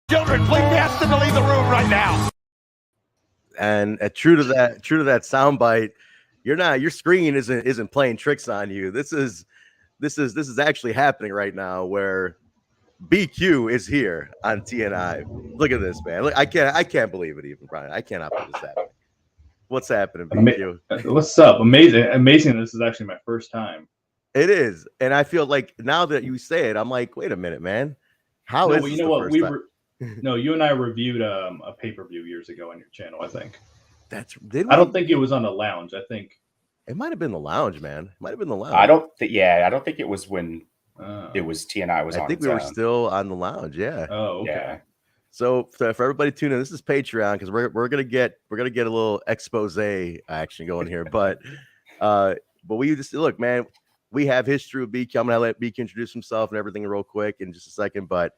Children, please ask them to leave the room right now. And true to that soundbite, your screen isn't playing tricks on you. This is actually happening right now, where BQ is here on TNI. Look at this, man. Look, I can't believe it, even Brian. I cannot believe this happening. What's happening, BQ? What's up? Amazing. This is actually my first time. It is, and I feel like now that you say it, I'm like, wait a minute, man. How is this the first time? No, you and I reviewed a pay-per-view years ago on your channel, I think. I don't think it was on the lounge. I think it might have been the lounge, man. It might have been the lounge. I don't think it was when it was TNI was on. I think we were still on the lounge. Yeah. Oh, okay. Yeah. So for everybody tuning in, this is Patreon, because we're gonna get a little expose action going here, but we just look, man. We have history with BQ. I'm gonna let BQ introduce himself and everything real quick in just a second, but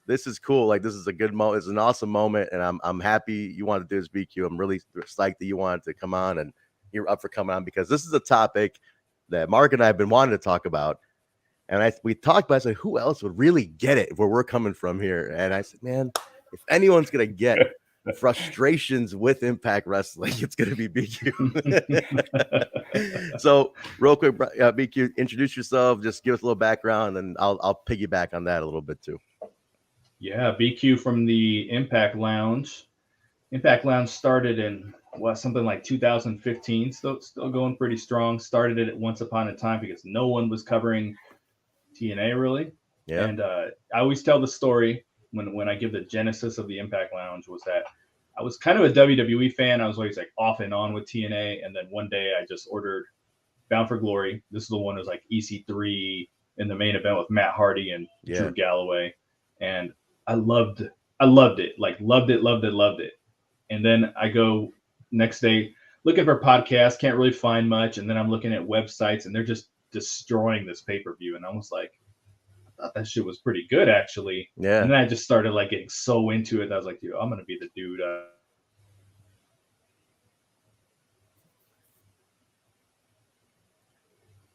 this is cool. Like, this is a good moment. It's an awesome moment, and I'm happy you wanted to do this, BQ. I'm really psyched that you wanted to come on, and you're up for coming on, because this is a topic that Mark and I have been wanting to talk about. And we talked about, I said, who else would really get it where we're coming from here? And I said, man, if anyone's gonna get frustrations with Impact Wrestling, it's gonna be BQ. So real quick, BQ, introduce yourself, just give us a little background, and I'll piggyback on that a little bit too. Yeah, BQ from the Impact Lounge. Impact Lounge started in something like 2015, still going pretty strong. Started it once upon a time because no one was covering TNA really. Yeah. And I always tell the story when I give the genesis of the Impact Lounge was that I was kind of a WWE fan. I was always like off and on with TNA, and then one day I just ordered Bound for Glory. This is the one that was like EC3 in the main event with Matt Hardy and Drew Galloway, and I loved it. Like loved it. And then I go next day looking for podcasts, can't really find much, and then I'm looking at websites, and they're just destroying this pay-per-view, and I was like, I thought that shit was pretty good, actually. Yeah. And then I just started like getting so into it. I was like, dude, I'm gonna be the dude.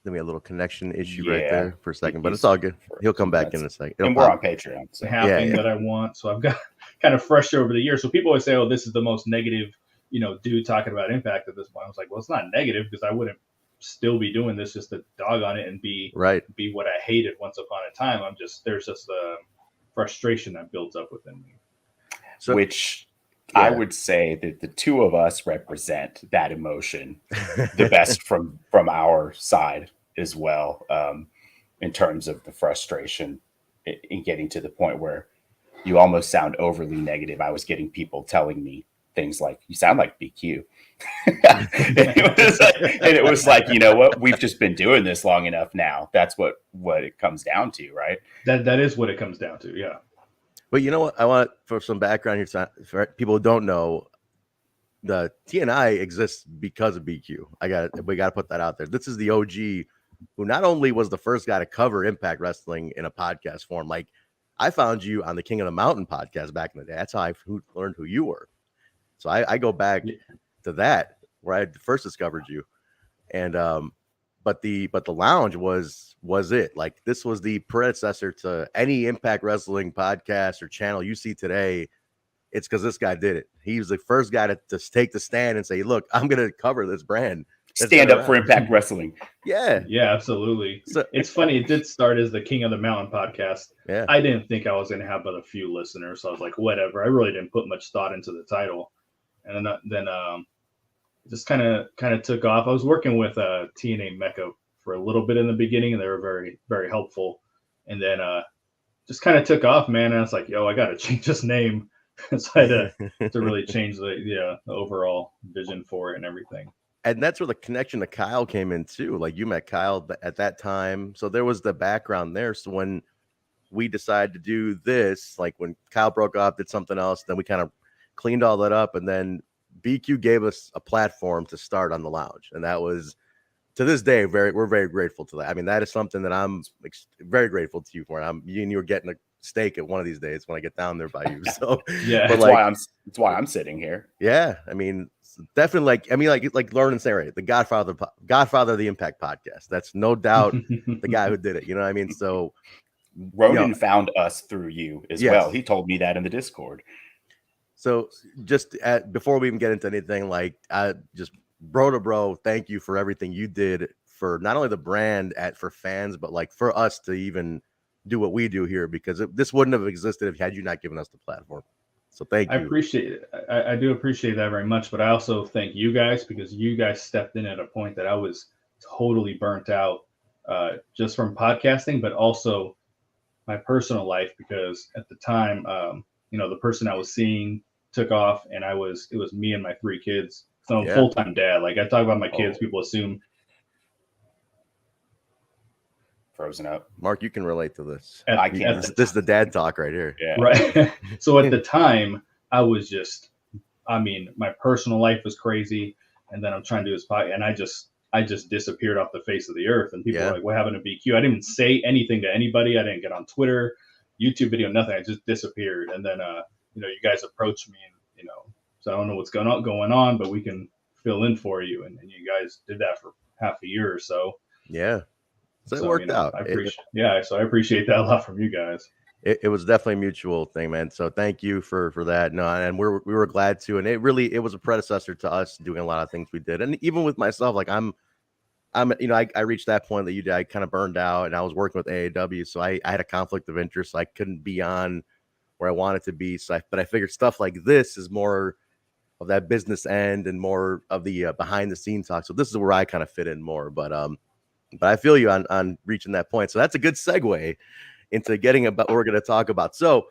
Then we had a little connection issue right there for a second, but it's all good. He'll come back in a second. And we're on Patreon. So that I want. So I've got kind of frustrated over the years. So people always say, oh, this is the most negative, dude talking about Impact at this point. I was like, well, it's not negative, because I wouldn't still be doing this just to dog on it and be what I hated once upon a time. There's just a frustration that builds up within me. So, I would say that the two of us represent that emotion the best from our side as well, in terms of the frustration in getting to the point where you almost sound overly negative. I was getting people telling me things like, you sound like BQ. And it was like, you know what? We've just been doing this long enough now. That's what it comes down to, right? That is what it comes down to, yeah. But you know what? I want, for some background here, for people who don't know, the TNI exists because of BQ. We got to put that out there. This is the OG who not only was the first guy to cover Impact Wrestling in a podcast form. Like, I found you on the King of the Mountain podcast back in the day. That's how I learned who you were. So I go back to that, where I first discovered you. And but the lounge was it. Like, this was the predecessor to any Impact Wrestling podcast or channel you see today. It's because this guy did it. He was the first guy to take the stand and say, look, I'm going to cover this brand. Stand up for Impact Wrestling. Yeah. Yeah, absolutely. So, it's funny. It did start as the King of the Mountain podcast. Yeah. I didn't think I was going to have but a few listeners. So I was like, whatever. I really didn't put much thought into the title. And then just kind of took off. I was working with TNA Mecca for a little bit in the beginning, and they were very, very helpful. And then just kind of took off, man. And I was like, yo, I got to change this name. So I had to really change the overall vision for it and everything. And that's where the connection to Kyle came in too. Like, you met Kyle at that time, so there was the background there. So when we decided to do this, like when Kyle broke up, did something else, then we kind of cleaned all that up, and then BQ gave us a platform to start on the lounge, and that was, to this day, we're very grateful to that. I mean, that is something that I'm very grateful to you for. And you and you are getting a steak at one of these days when I get down there by you. So yeah, but that's why I'm sitting here. Yeah, I mean, definitely. Like Lauren and Sarah, the Godfather of the Impact podcast. That's no doubt the guy who did it. You know what I mean? So Ronan found us through you as well. He told me that in the Discord. So just before we even get into anything, like just bro to bro, thank you for everything you did for not only the brand for fans, but like for us to even do what we do here, because this wouldn't have existed had you not given us the platform. So thank you. I appreciate it. I do appreciate that very much, but I also thank you guys, because you guys stepped in at a point that I was totally burnt out, just from podcasting, but also my personal life, because at the time, the person I was seeing took off, and it was me and my 3 kids. So I'm a full-time dad. Like, I talk about my kids, people assume. Frozen up. Mark, you can relate to this. I can't. This is the dad talk right here. Yeah. Right. So at the time, I was just, my personal life was crazy, and then I'm trying to do this podcast, and I just disappeared off the face of the earth. And people were like, what happened to BQ? I didn't even say anything to anybody. I didn't get on Twitter, YouTube video, nothing. I just disappeared. And then, you guys approached me, and, so I don't know what's going on, but we can fill in for you. And you guys did that for half a year or so. Yeah. So it worked out. So I appreciate that a lot from you guys. It was definitely a mutual thing, man. So thank you for that. No, and we were glad to. And it was a predecessor to us doing a lot of things we did. And even with myself, like I reached that point that you did. I kind of burned out, and I was working with AAW, so I had a conflict of interest. So I couldn't be on where I wanted to be. But I figured stuff like this is more of that business end and more of the behind the scenes talk. So this is where I kind of fit in more. But I feel you on reaching that point. So that's a good segue into getting about what we're going to talk about. So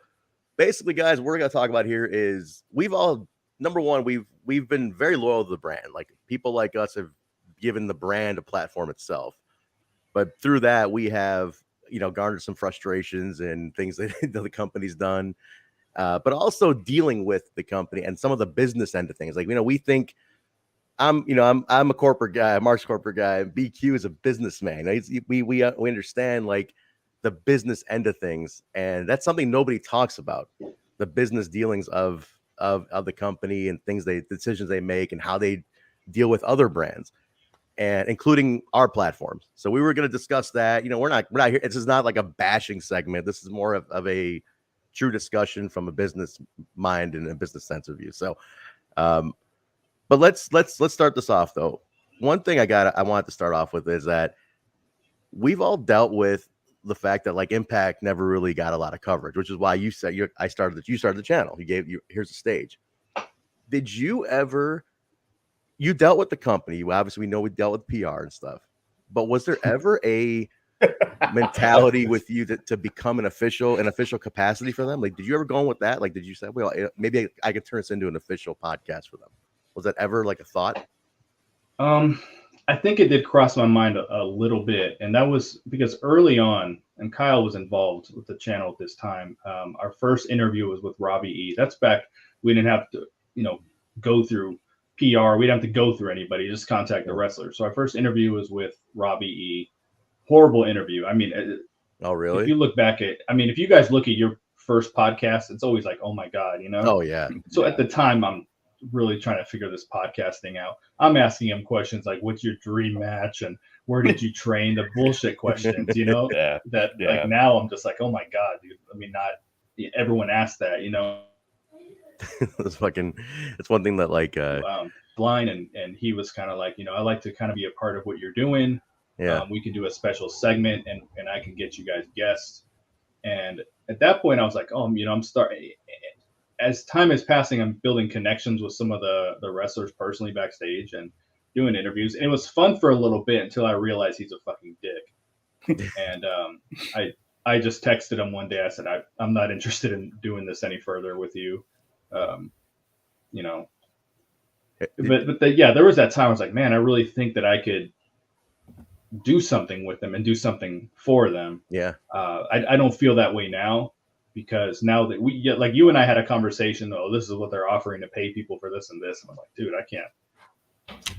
basically, guys, what we're going to talk about here is number one, we've been very loyal to the brand. Like, people like us have given the brand a platform itself. But through that, we have, garnered some frustrations and things that the company's done, but also dealing with the company and some of the business end of things. Like, we think I'm a corporate guy, Mark's corporate guy, and BQ is a businessman. We understand like the business end of things, and that's something nobody talks about. The business dealings of the company and decisions they make and how they deal with other brands, and including our platforms. So we were going to discuss that. We're not here. This is not like a bashing segment. This is more of a true discussion from a business mind and a business sense of view. So, but let's start this off though. One thing I wanted to start off with is that we've all dealt with the fact that like Impact never really got a lot of coverage, which is why you said you started the channel. Here's the stage. Did you ever? You dealt with the company. Obviously, we know we dealt with PR and stuff. But was there ever a mentality with you to become an official capacity for them? Like, did you ever go on with that? Like, did you say, well, maybe I could turn this into an official podcast for them? Was that ever like a thought? I think it did cross my mind a little bit. And that was because early on, and Kyle was involved with the channel at this time. Our first interview was with Robbie E. That's back. We didn't have to, go through PR. We didn't have to go through anybody, just contact the wrestler. So our first interview was with Robbie E. Horrible interview. Oh, really? If you look back if you guys look at your first podcast, it's always like, oh my God, Oh, yeah. So at the time, I'm really trying to figure this podcast thing out. I'm asking him questions like, what's your dream match? And where did you train? The bullshit questions, Like now I'm just like, oh my God, dude. Not everyone asked that, It's one thing that like blind and he was kind of like, I like to kind of be a part of what you're doing. Yeah. We can do a special segment and I can get you guys guests. And at that point I was like, I'm starting, as time is passing, I'm building connections with some of the wrestlers personally backstage and doing interviews. And it was fun for a little bit until I realized he's a fucking dick. And I just texted him one day. I said, I'm not interested in doing this any further with you. But there was that time I was like, man, I really think that I could do something with them and do something for them. Yeah. I don't feel that way now, because now that like you and I had a conversation, this is what they're offering to pay people for this and this. And I'm like, dude, I can't,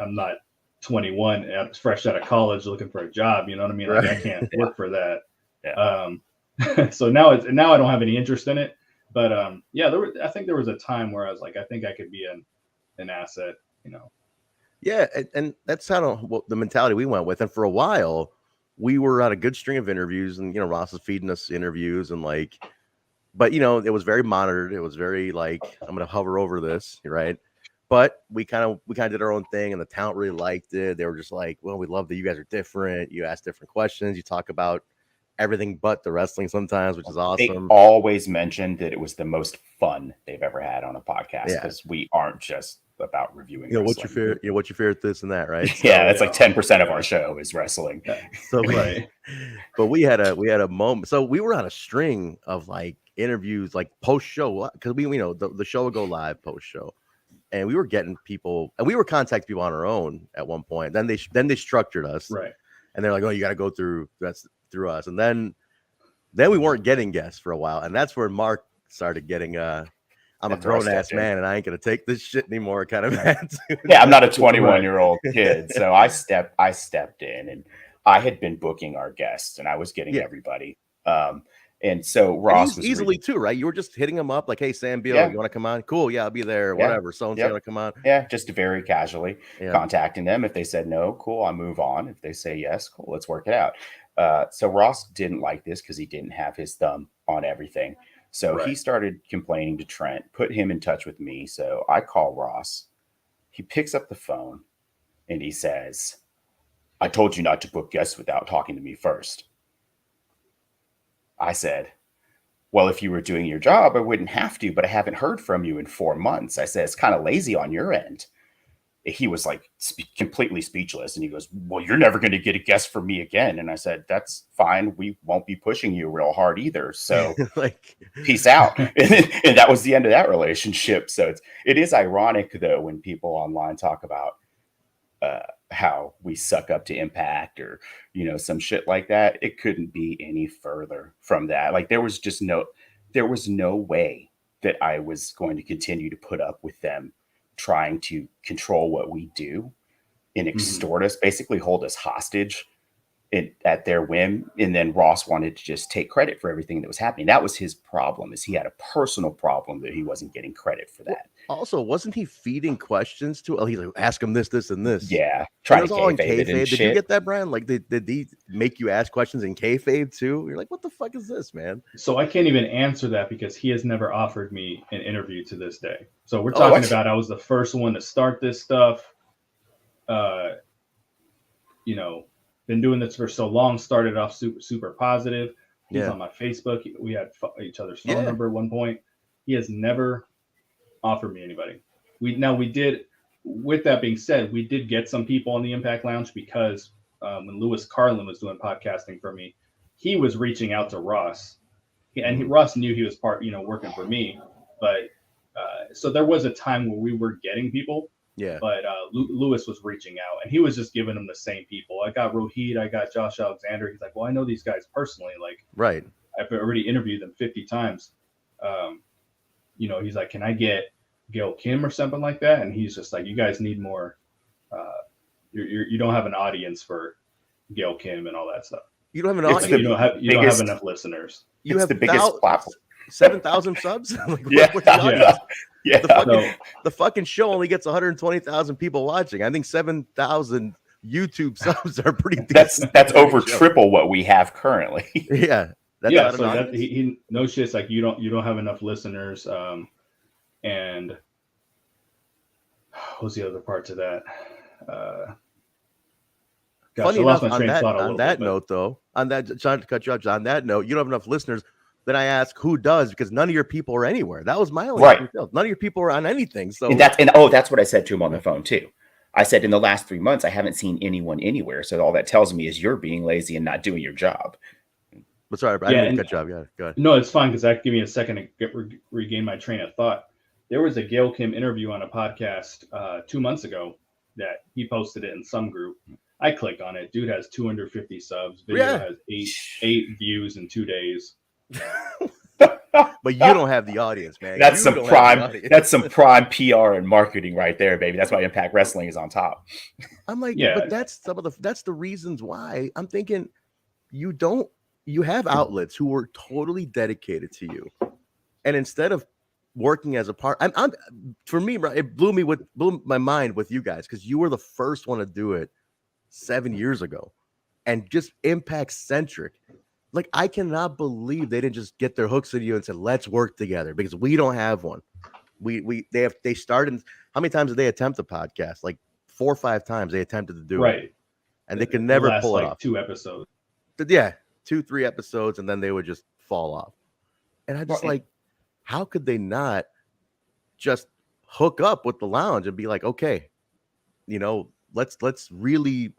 I'm not 21 fresh out of college looking for a job. You know what I mean? Like, I can't work for that. Yeah. So now I don't have any interest in it. But I think there was a time where I was like, I think I could be an asset, Yeah, and that's kind of the mentality we went with. And for a while, we were on a good string of interviews, and Ross is feeding us interviews, and like, but it was very monitored. It was very like, I'm gonna hover over this, right? But we kind of did our own thing, and the talent really liked it. They were just like, well, we love that you guys are different. You ask different questions. You talk about everything but the wrestling sometimes, which is awesome. They always mentioned that it was the most fun they've ever had on a podcast, because we aren't just about reviewing. What's your favorite? What's your favorite this and that, right? Yeah, that's like 10% of our show is wrestling. So, but we had a moment. So we were on a string of like interviews, like post show, because we the show would go live post show, and we were getting people, and we were contacting people on our own at one point. Then they structured us, right? And they're like, oh, you got to go through us, and then we weren't getting guests for a while, and that's where Mark started getting I'm a grown-ass man, and I ain't gonna take this shit anymore kind of attitude. Yeah, I'm not a 21-year-old kid. So I stepped in, and I had been booking our guests, and I was getting everybody. And so Ross was easily too, right? You were just hitting them up like, hey, Sam Beal, you want to come on? Cool, yeah, I'll be there, whatever. So-and-so want to come on? Yeah, just very casually contacting them. If they said no, cool, I'll move on. If they say yes, cool, let's work it out. So Ross didn't like this because he didn't have his thumb on everything. So he started complaining to Trent, put him in touch with me. So I call Ross. He picks up the phone and he says, I told you not to book guests without talking to me first. I said, well, if you were doing your job, I wouldn't have to, but I haven't heard from you in 4 months. I said, it's kind of lazy on your end. He was like completely speechless. And he goes, well, you're never going to get a guest from me again. And I said, that's fine. We won't be pushing you real hard either. So peace out. And that was the end of that relationship. So it is ironic, though, when people online talk about how we suck up to Impact or, some shit like that. It couldn't be any further from that. Like there was no way that I was going to continue to put up with them trying to control what we do and extort us, basically hold us hostage at their whim. And then Ross wanted to just take credit for everything that was happening. That was his problem, is he had a personal problem that he wasn't getting credit for that. Also, wasn't he feeding questions to? He's like, ask him this, this, and this. Yeah, trying to kayfabe it and Did shit. you get that, Brian? Like, did he make you ask questions in kayfabe too? You're like, what the fuck is this, man? So I can't even answer that because he has never offered me an interview to this day. So we're talking about I was the first one to start this stuff. Been doing this for so long. Started off super positive. He's on my Facebook. We had each other's phone number at one point. He has never offered me anybody. We did. With that being said, we did get some people in the Impact Lounge because when Lewis Carlin was doing podcasting for me, he was reaching out to Ross, and Ross knew he was working for me. But so there was a time where we were getting people. Yeah. But Lewis was reaching out, and he was just giving them the same people. I got Rohit, I got Josh Alexander. He's like, well, I know these guys personally. Like, right. I've already interviewed them 50 times. He's like, can I get Gail Kim or something like that? And he's just like, you guys need more. You don't have an audience for Gail Kim and all that stuff. You don't have an audience. You don't have enough listeners. You have the biggest platform. 7,000 subs. Like, the fucking show only gets 120,000 people watching. I think 7,000 YouTube subs are pretty decent. That's over triple what we have currly. Yeah. So that he no shit's like you don't have enough listeners. And what was the other part to that? Funny enough, on that note, trying to cut you off, on that note, you don't have enough listeners. Then I ask who does, because none of your people are anywhere. That was my only none of your people are on anything. So that's what I said to him on the phone too. I said in the last 3 months I haven't seen anyone anywhere. So all that tells me is you're being lazy and not doing your job. But sorry, I didn't cut you off. Go ahead. No, it's fine because that give me a second to regain my train of thought. There was a Gail Kim interview on a podcast 2 months ago that he posted it in some group. I clicked on it. Dude has 250 subs. Video has eight views in 2 days. But you don't have the audience, man. That's some prime PR and marketing right there, baby. That's why Impact Wrestling is on top. I'm like, but that's the reasons why I'm thinking you have outlets who are totally dedicated to you, and instead of working as a part, for me, it blew my mind with you guys because you were the first one to do it 7 years ago. and just Impact centric. Like, I cannot believe they didn't just get their hooks in you and said, let's work together, because we don't have one. They started. How many times did they attempt a podcast? Like 4 or 5 times they attempted to do it, and they could never pull it off. 2 episodes. Yeah, 2-3 episodes, and then they would just fall off. And I just how could they not just hook up with the lounge and be like, okay, let's really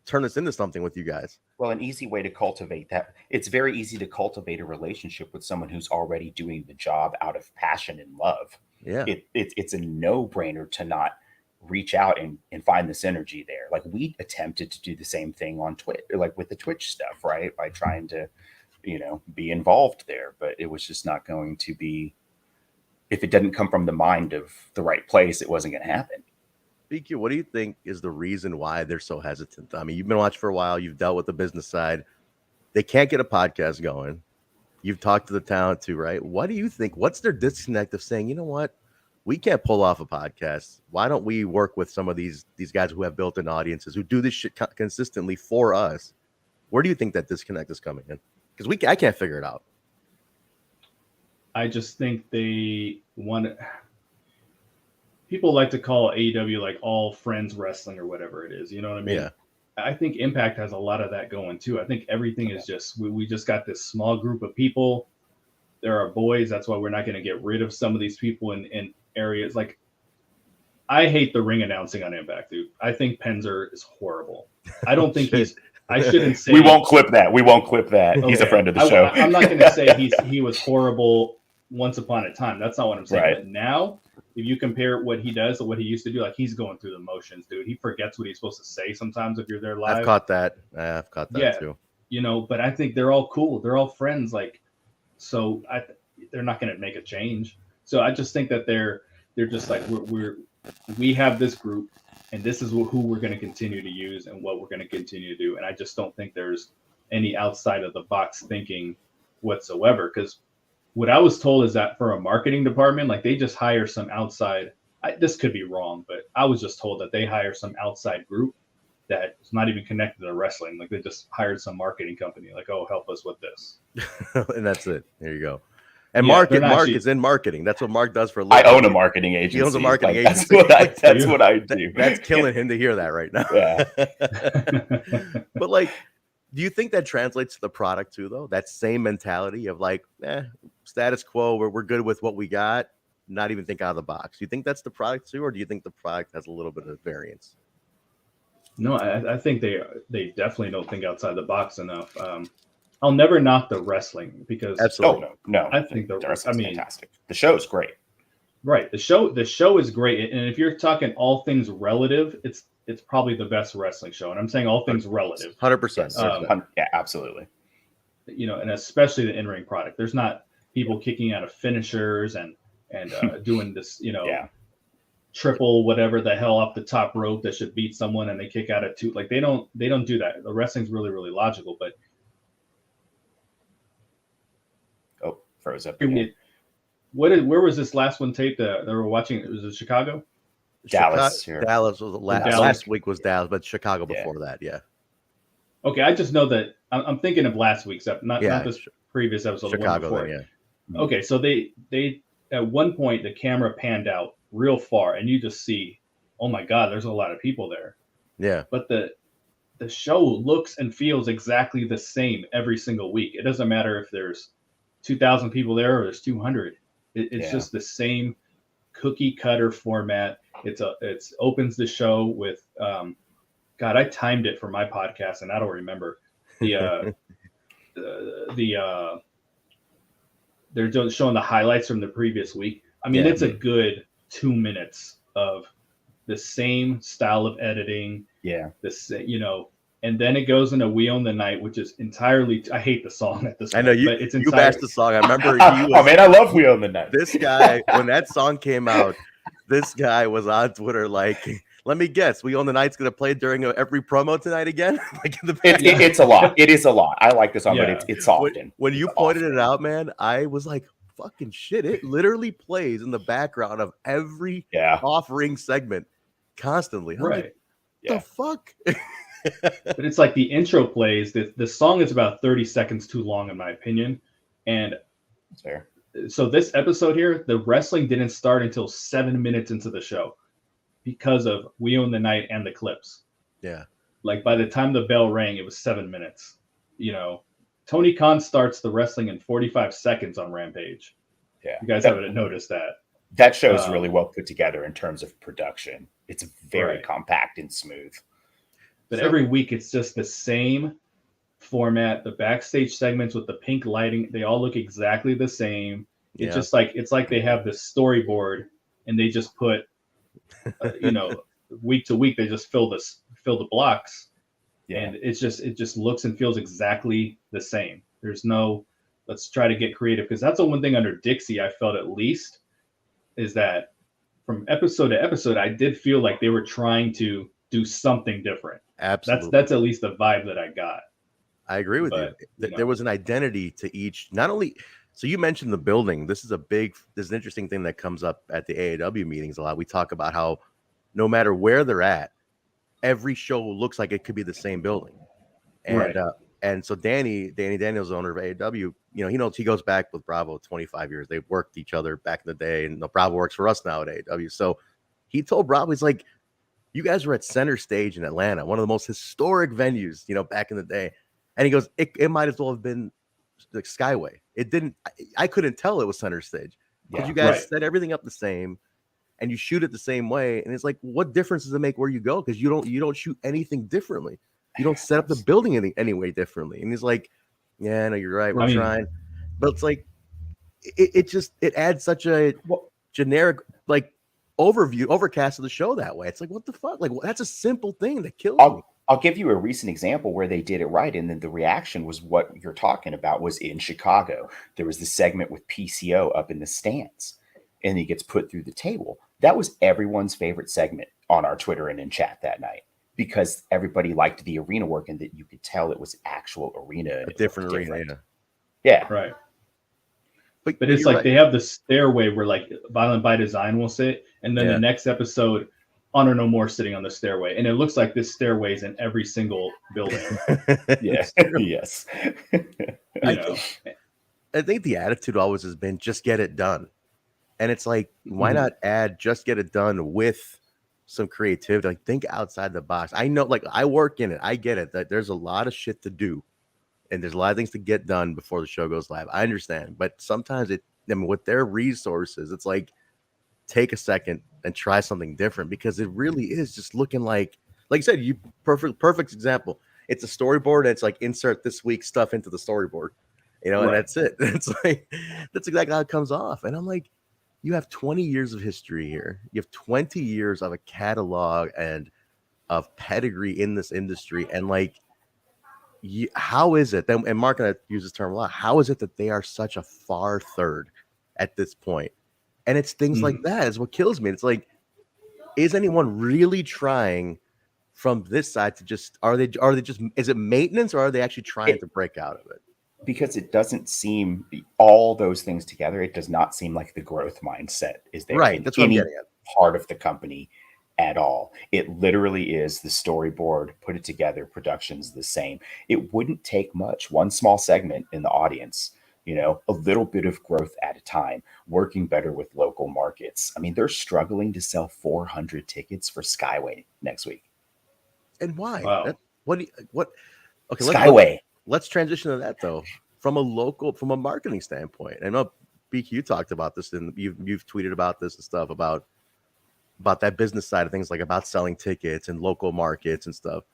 turn this into something with you guys. Well, an easy way to cultivate that. It's very easy to cultivate a relationship with someone who's already doing the job out of passion and love. Yeah. It's a no-brainer to not reach out and find the synergy there. Like, we attempted to do the same thing on Twitch, like with the Twitch stuff, right? By trying to, be involved there, but it was just not going to be, if it didn't come from the mind of the right place, it wasn't going to happen. BQ, what do you think is the reason why they're so hesitant? I mean, you've been watching for a while. You've dealt with the business side. They can't get a podcast going. You've talked to the talent too, right? What do you think? What's their disconnect of saying, you know what? We can't pull off a podcast. Why don't we work with some of these guys who have built-in audiences, who do this shit consistently for us? Where do you think that disconnect is coming in? Because I can't figure it out. I just think they want to. People like to call AEW like all friends wrestling or whatever it is. You know what I mean? Yeah. I think Impact has a lot of that going too. I think everything is just, we just got this small group of people. There are boys. That's why we're not going to get rid of some of these people in areas. Like, I hate the ring announcing on Impact, dude. I think Penzer is horrible. I don't think I shouldn't say. We won't clip that. Okay. He's a friend of the show. I'm not going to say he was horrible once upon a time. That's not what I'm saying. Right. But now, if you compare what he does to what he used to do, like, he's going through the motions, dude. He forgets what he's supposed to say sometimes if you're there live. I've caught that too. But I think they're all cool. They're all friends. Like, so they're not going to make a change. So I just think that they're just like, we have this group, and this is who we're going to continue to use and what we're going to continue to do. And I just don't think there's any outside of the box thinking whatsoever. Because what I was told is that for a marketing department, like, they just hire some outside. This could be wrong, but I was just told that they hire some outside group that is not even connected to wrestling. Like, they just hired some marketing company, like, oh, help us with this. And that's it. There you go. And Mark is in marketing. That's what Mark does for a living. I own a marketing agency. He owns a marketing agency. That's what I do. That's killing him to hear that right now. Yeah. But, like, do you think that translates to the product too, though? That same mentality of like, status quo, we're good with what we got, not even think out of the box. Do you think that's the product too, or do you think the product has a little bit of variance? No, I think they definitely don't think outside the box enough. I'll never knock the wrestling, because absolutely no. I think the wrestling's fantastic. The show is great. Right. The show is great. And if you're talking all things relative, it's probably the best wrestling show. And I'm saying all things relative. 100%. Yeah, absolutely. And especially the in-ring product. There's not people kicking out of finishers and doing this, triple whatever the hell off the top rope that should beat someone, and they kick out at 2. Like, they don't do that. The wrestling's really, really logical, but froze up. Where was this last one taped? They were watching. It was in Chicago. Dallas. Dallas was last week was Dallas, but Chicago before that. Yeah. Okay, I just know that I'm thinking of last week's episode, not this previous episode. Chicago, the one before. Yeah. Okay, so they at one point the camera panned out real far, and you just see, oh my God, there's a lot of people there. Yeah. But the show looks and feels exactly the same every single week. It doesn't matter if there's 2,000 people there or there's 200. It's just the same cookie cutter format. It opens the show with God, I timed it for my podcast and I don't remember they're just showing the highlights from the previous week. I mean, it's a good 2 minutes of the same style of editing. Yeah. And then it goes into We Own the Night, which is entirely, I hate the song at this point. I know but it's you bashed the song. I remember I love We Own the Night. This guy, when that song came out, this guy was on Twitter like, let me guess, We Own the Night's going to play during every promo tonight again? It's a lot. It is a lot. I like the song, but it's often. When you pointed it out, man, I was like, fucking shit. It literally plays in the background of every off-ring segment constantly. I'm like, the fuck? But it's like the intro plays. The song is about 30 seconds too long, in my opinion. And That's fair. so this episode here, the wrestling didn't start until 7 minutes into the show because of We Own the Night and the clips. Yeah. Like by the time the bell rang, it was 7 minutes. You know, Tony Khan starts the wrestling in 45 seconds on Rampage. Yeah. You guys haven't noticed that. That show is really well put together in terms of production. It's very Right. compact and smooth. But every week it's just the same format. The backstage segments with the pink lighting, they all look exactly the same. It's just like they have this storyboard and they just put week to week they just fill the blocks. Yeah. And it just looks and feels exactly the same. There's no let's try to get creative, because that's the one thing under Dixie I felt at least is that from episode to episode I did feel like they were trying to do something different. Absolutely. That's at least the vibe that I got. I agree with you. There was an identity to each. Not only, so you mentioned the building. This is an interesting thing that comes up at the AAW meetings a lot. We talk about how no matter where they're at, every show looks like it could be the same building. And Right. And so Danny Daniels, owner of AAW, he goes back with Bravo 25 years. They worked each other back in the day, and Bravo works for us now at AAW. So he told Bravo, he's like, you guys were at Center Stage in Atlanta, one of the most historic venues, back in the day. And he goes, it might as well have been like Skyway. It didn't, I couldn't tell it was Center Stage because you guys set everything up the same and you shoot it the same way. And it's like, what difference does it make where you go? Because you don't shoot anything differently. You don't set up the building any way differently. And he's like, yeah, no, you're right. We're trying. But it's like, it adds such a generic, like, overcast of the show that way. It's like, what the fuck? Like, that's a simple thing that kills me. I'll give you a recent example where they did it right. And then the reaction was what you're talking about was in Chicago. There was this segment with PCO up in the stands and he gets put through the table. That was everyone's favorite segment on our Twitter and in chat that night, because everybody liked the arena work and that you could tell it was actual arena. A different arena. Yeah. Right. But it's like they have the stairway where like Violent by Design will sit, and then the next episode, Honor No More sitting on the stairway. And it looks like this stairway is in every single building. Yes. Yes. I think the attitude always has been just get it done. And it's like, why not add just get it done with some creativity? Like, think outside the box. I know, like, I work in it. I get it that there's a lot of shit to do. And there's a lot of things to get done before the show goes live. I understand. But sometimes with their resources, it's like, take a second and try something different, because it really is just looking like you said, perfect example. It's a storyboard and it's like, insert this week's stuff into the storyboard, and that's it. It's like, that's exactly how it comes off. And I'm like, you have 20 years of history here. You have 20 years of a catalog and of pedigree in this industry. And like, how is it that, and Mark and I use this term a lot, how is it that they are such a far third at this point? And it's things like that is what kills me. It's like, is anyone really trying from this side to just, are they just, is it maintenance, or are they actually trying to break out of it? Because it doesn't seem, all those things together, it does not seem like the growth mindset is there. Right. That's what I'm getting at. Part of the company at all. It literally is the storyboard, put it together, production's the same. It wouldn't take much, one small segment in the audience, a little bit of growth at a time, working better with local markets. I mean, they're struggling to sell 400 tickets for Skyway next week. And why? Wow. Okay, Skyway. Let's transition to that though, from a marketing standpoint. I know BQ talked about this, and you've tweeted about this and stuff about that business side of things, like about selling tickets and local markets and stuff.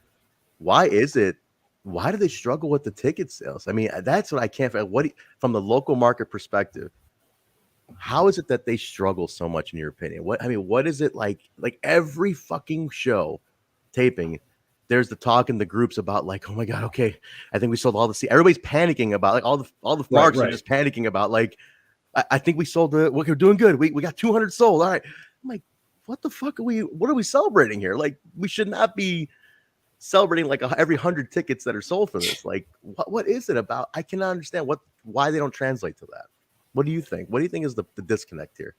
Why do they struggle with the ticket sales? I mean, that's what I can't. From the local market perspective, how is it that they struggle so much in your opinion? What is it like? Like every fucking show taping, there's the talk in the groups about like, oh my God, okay, I think we sold all the seats. Everybody's panicking about like all the marks are just panicking about like, I think we sold we're doing good. We got 200 sold. All right. I'm like, what the fuck what are we celebrating here? Like, we should not be celebrating like every 100 tickets that are sold for this. Like, what is it about? I cannot understand why they don't translate to that. What do you think? What do you think is the disconnect here?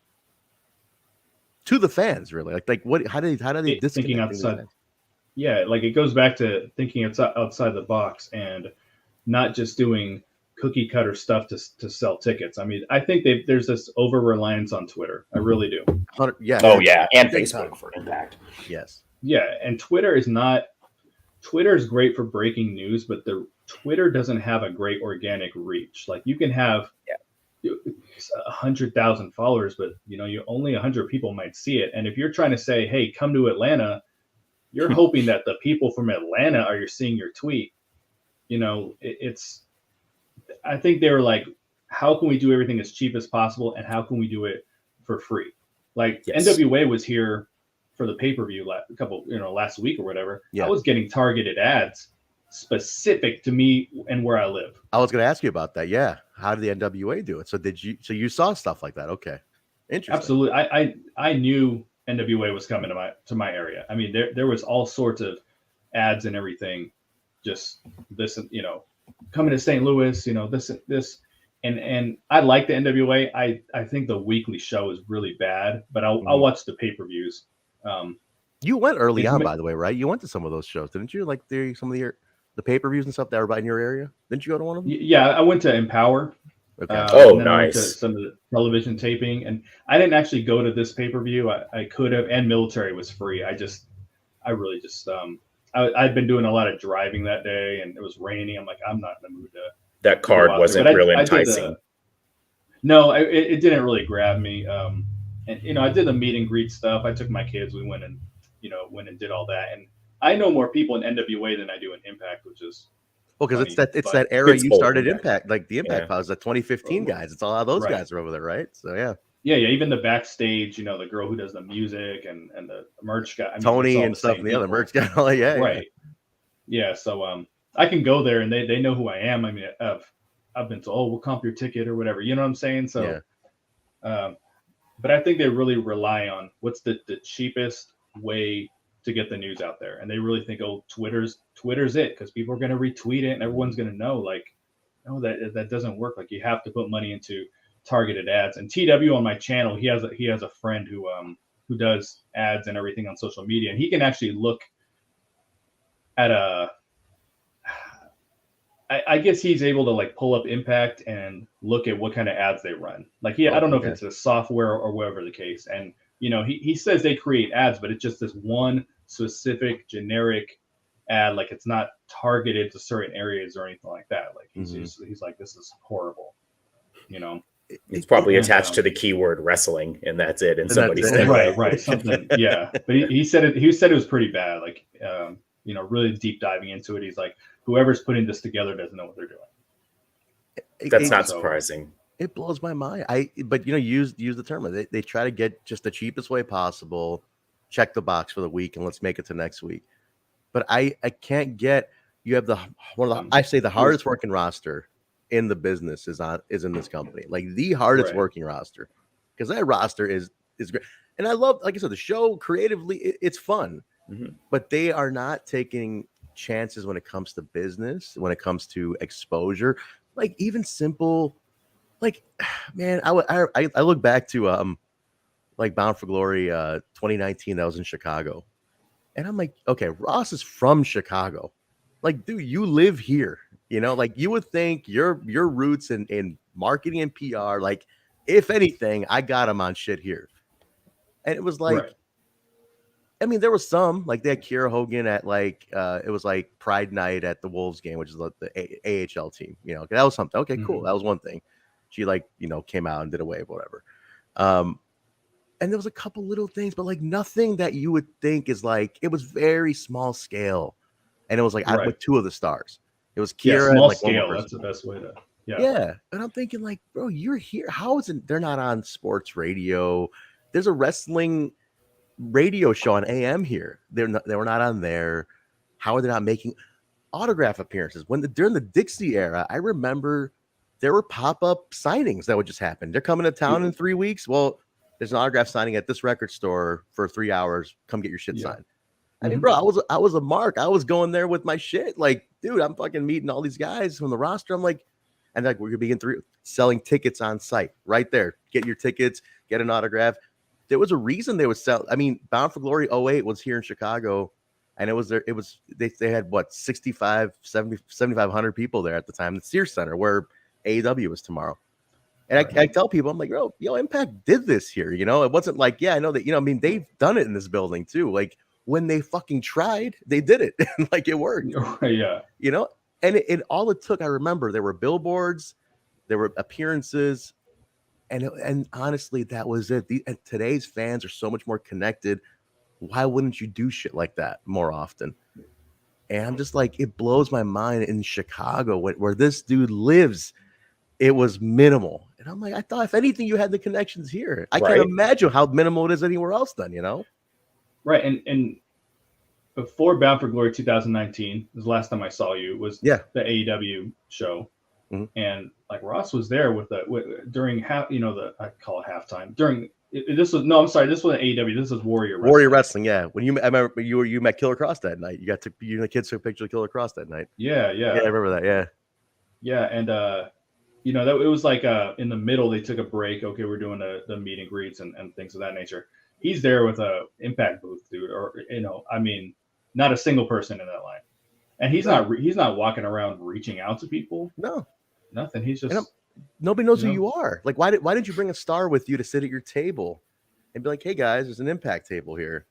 To the fans, really? Like what? How do they disconnect? Thinking outside. Yeah, like it goes back to thinking outside the box and not just doing cookie cutter stuff to sell tickets. I mean, I think there's this over reliance on Twitter. I really do. Yeah. Oh yeah, and Big Facebook time. for impact. Yes. Yeah, and Twitter is great for breaking news, but the Twitter doesn't have a great organic reach. Like you can have 100,000 followers, but you only 100 people might see it. And if you're trying to say, "Hey, come to Atlanta," you're hoping that the people from Atlanta are seeing your tweet. It's. I think they were like, "How can we do everything as cheap as possible, and how can we do it for free?" Like Yes. NWA was here for the pay-per-view last week or whatever. Yeah. I was getting targeted ads specific to me and where I live. I was going to ask you about that. Yeah. How did the NWA do it? So you saw stuff like that? Okay. Interesting. Absolutely. I knew NWA was coming to my area. I mean, there was all sorts of ads and everything. Just this, coming to St. Louis, this, and I like the NWA. I think the weekly show is really bad, but I'll watch the pay-per-views. You went early on, by the way, right? You went to some of those shows, didn't you? Like some of the pay-per-views and stuff that were right in your area. Didn't you go to one of them? Yeah, I went to Empower. Okay. Oh, and then I went to nice. some of the television taping, and I didn't actually go to this pay-per-view. I could have, and military was free. I really just I'd been doing a lot of driving that day, and it was raining. I'm like, I'm not in the mood to. That card wasn't real enticing. No, it didn't really grab me. And I did the meet and greet stuff. I took my kids. We went and did all that. And I know more people in NWA than I do in Impact, which is because it's that era you started Impact, like the Impact Files, the 2015 guys. It's all how those guys are over there, right? So yeah. Yeah. Even the backstage, the girl who does the music and the merch guy, Tony and stuff, and the other merch guy. Right. Yeah. So I can go there and they know who I am. I mean, I've been told, we'll comp your ticket or whatever. You know what I'm saying? So, but I think they really rely on what's the cheapest way to get the news out there. And they really think, oh, Twitter's it, because people are going to retweet it and everyone's going to know. Like, no, that doesn't work. Like, you have to put money into targeted ads. And TW on my channel, he has a friend who does ads and everything on social media, and he can actually look at I guess he's able to like pull up Impact and look at what kind of ads they run. Like, I don't know if it's a software or whatever the case. And he says they create ads, but it's just this one specific generic ad. Like, it's not targeted to certain areas or anything like that. Like he's like, this is horrible. It's probably attached to the keyword wrestling, and that's it. And somebody's right, something. Yeah, but he said it. He said it was pretty bad. Like, really deep diving into it. He's like, whoever's putting this together doesn't know what they're doing. That's not surprising. It blows my mind. But use the term. They try to get just the cheapest way possible. Check the box for the week, and let's make it to next week. But I can't get. You have the hardest working roster in the business is in this company, like the hardest working roster, because that roster is great. And I love, like I said, the show creatively, it's fun, but they are not taking chances when it comes to business, when it comes to exposure, like even simple, like, man, I look back to like Bound for Glory 2019 that was in Chicago, and I'm like, okay, Ross is from Chicago, like, dude, you live here. Like, you would think your roots in marketing and PR, like, if anything, I got them on shit here. And it was like, I mean, there was some, like, they had Kiera Hogan at, like, it was like Pride Night at the Wolves game, which is the AHL team, that was something. Okay, cool. That was one thing. She, like, came out and did a wave, whatever. And there was a couple little things, but like nothing that you would think is like, it was very small scale. And it was like, with two of the stars. It was Kiera, small and like scale. That's the best way to. Yeah. And I'm thinking, like, bro, you're here. How is it they're not on sports radio? There's a wrestling radio show on AM here. They were not on there. How are they not making autograph appearances? During the Dixie era, I remember there were pop-up signings that would just happen. They're coming to town in 3 weeks. Well, there's an autograph signing at this record store for 3 hours. Come get your shit signed. I mean, bro, I was a mark. I was going there with my shit. Like, dude, I'm fucking meeting all these guys from the roster. I'm like, and like, we're gonna begin selling tickets on site right there. Get your tickets, get an autograph. There was a reason they would sell. I mean, Bound for Glory 08 was here in Chicago And they had what 7,500 people there at the time, the Sears Center where AEW was tomorrow. And I tell people, I'm like, yo, Impact did this here. It wasn't like, yeah, I know that, I mean, they've done it in this building too. Like when they fucking tried, they did it. Like it worked. Yeah. And it all it took, I remember there were billboards, there were appearances, and honestly, that was it. And today's fans are so much more connected. Why wouldn't you do shit like that more often? And I'm just like, it blows my mind in Chicago where this dude lives. It was minimal. And I'm like, I thought if anything, you had the connections here. I can't imagine how minimal it is anywhere else then, Right. And before Bound for Glory 2019, was the last time I saw you, was the AEW show. Mm-hmm. And like Ross was there during I call it halftime. This wasn't AEW, this was Warrior Wrestling. Warrior Wrestling, yeah. I remember you met Killer Cross that night. You and the kids took a picture of Killer Cross that night. Yeah. Yeah, I remember that, yeah. Yeah, and that it was like in the middle they took a break. Okay, we're doing the meet and greets and things of that nature. He's there with a Impact booth, dude, or I mean, not a single person in that line. And he's not walking around reaching out to people. No. Nothing. He's just nobody knows who you are. Like why did you bring a star with you to sit at your table and be like, "Hey guys, there's an Impact table here.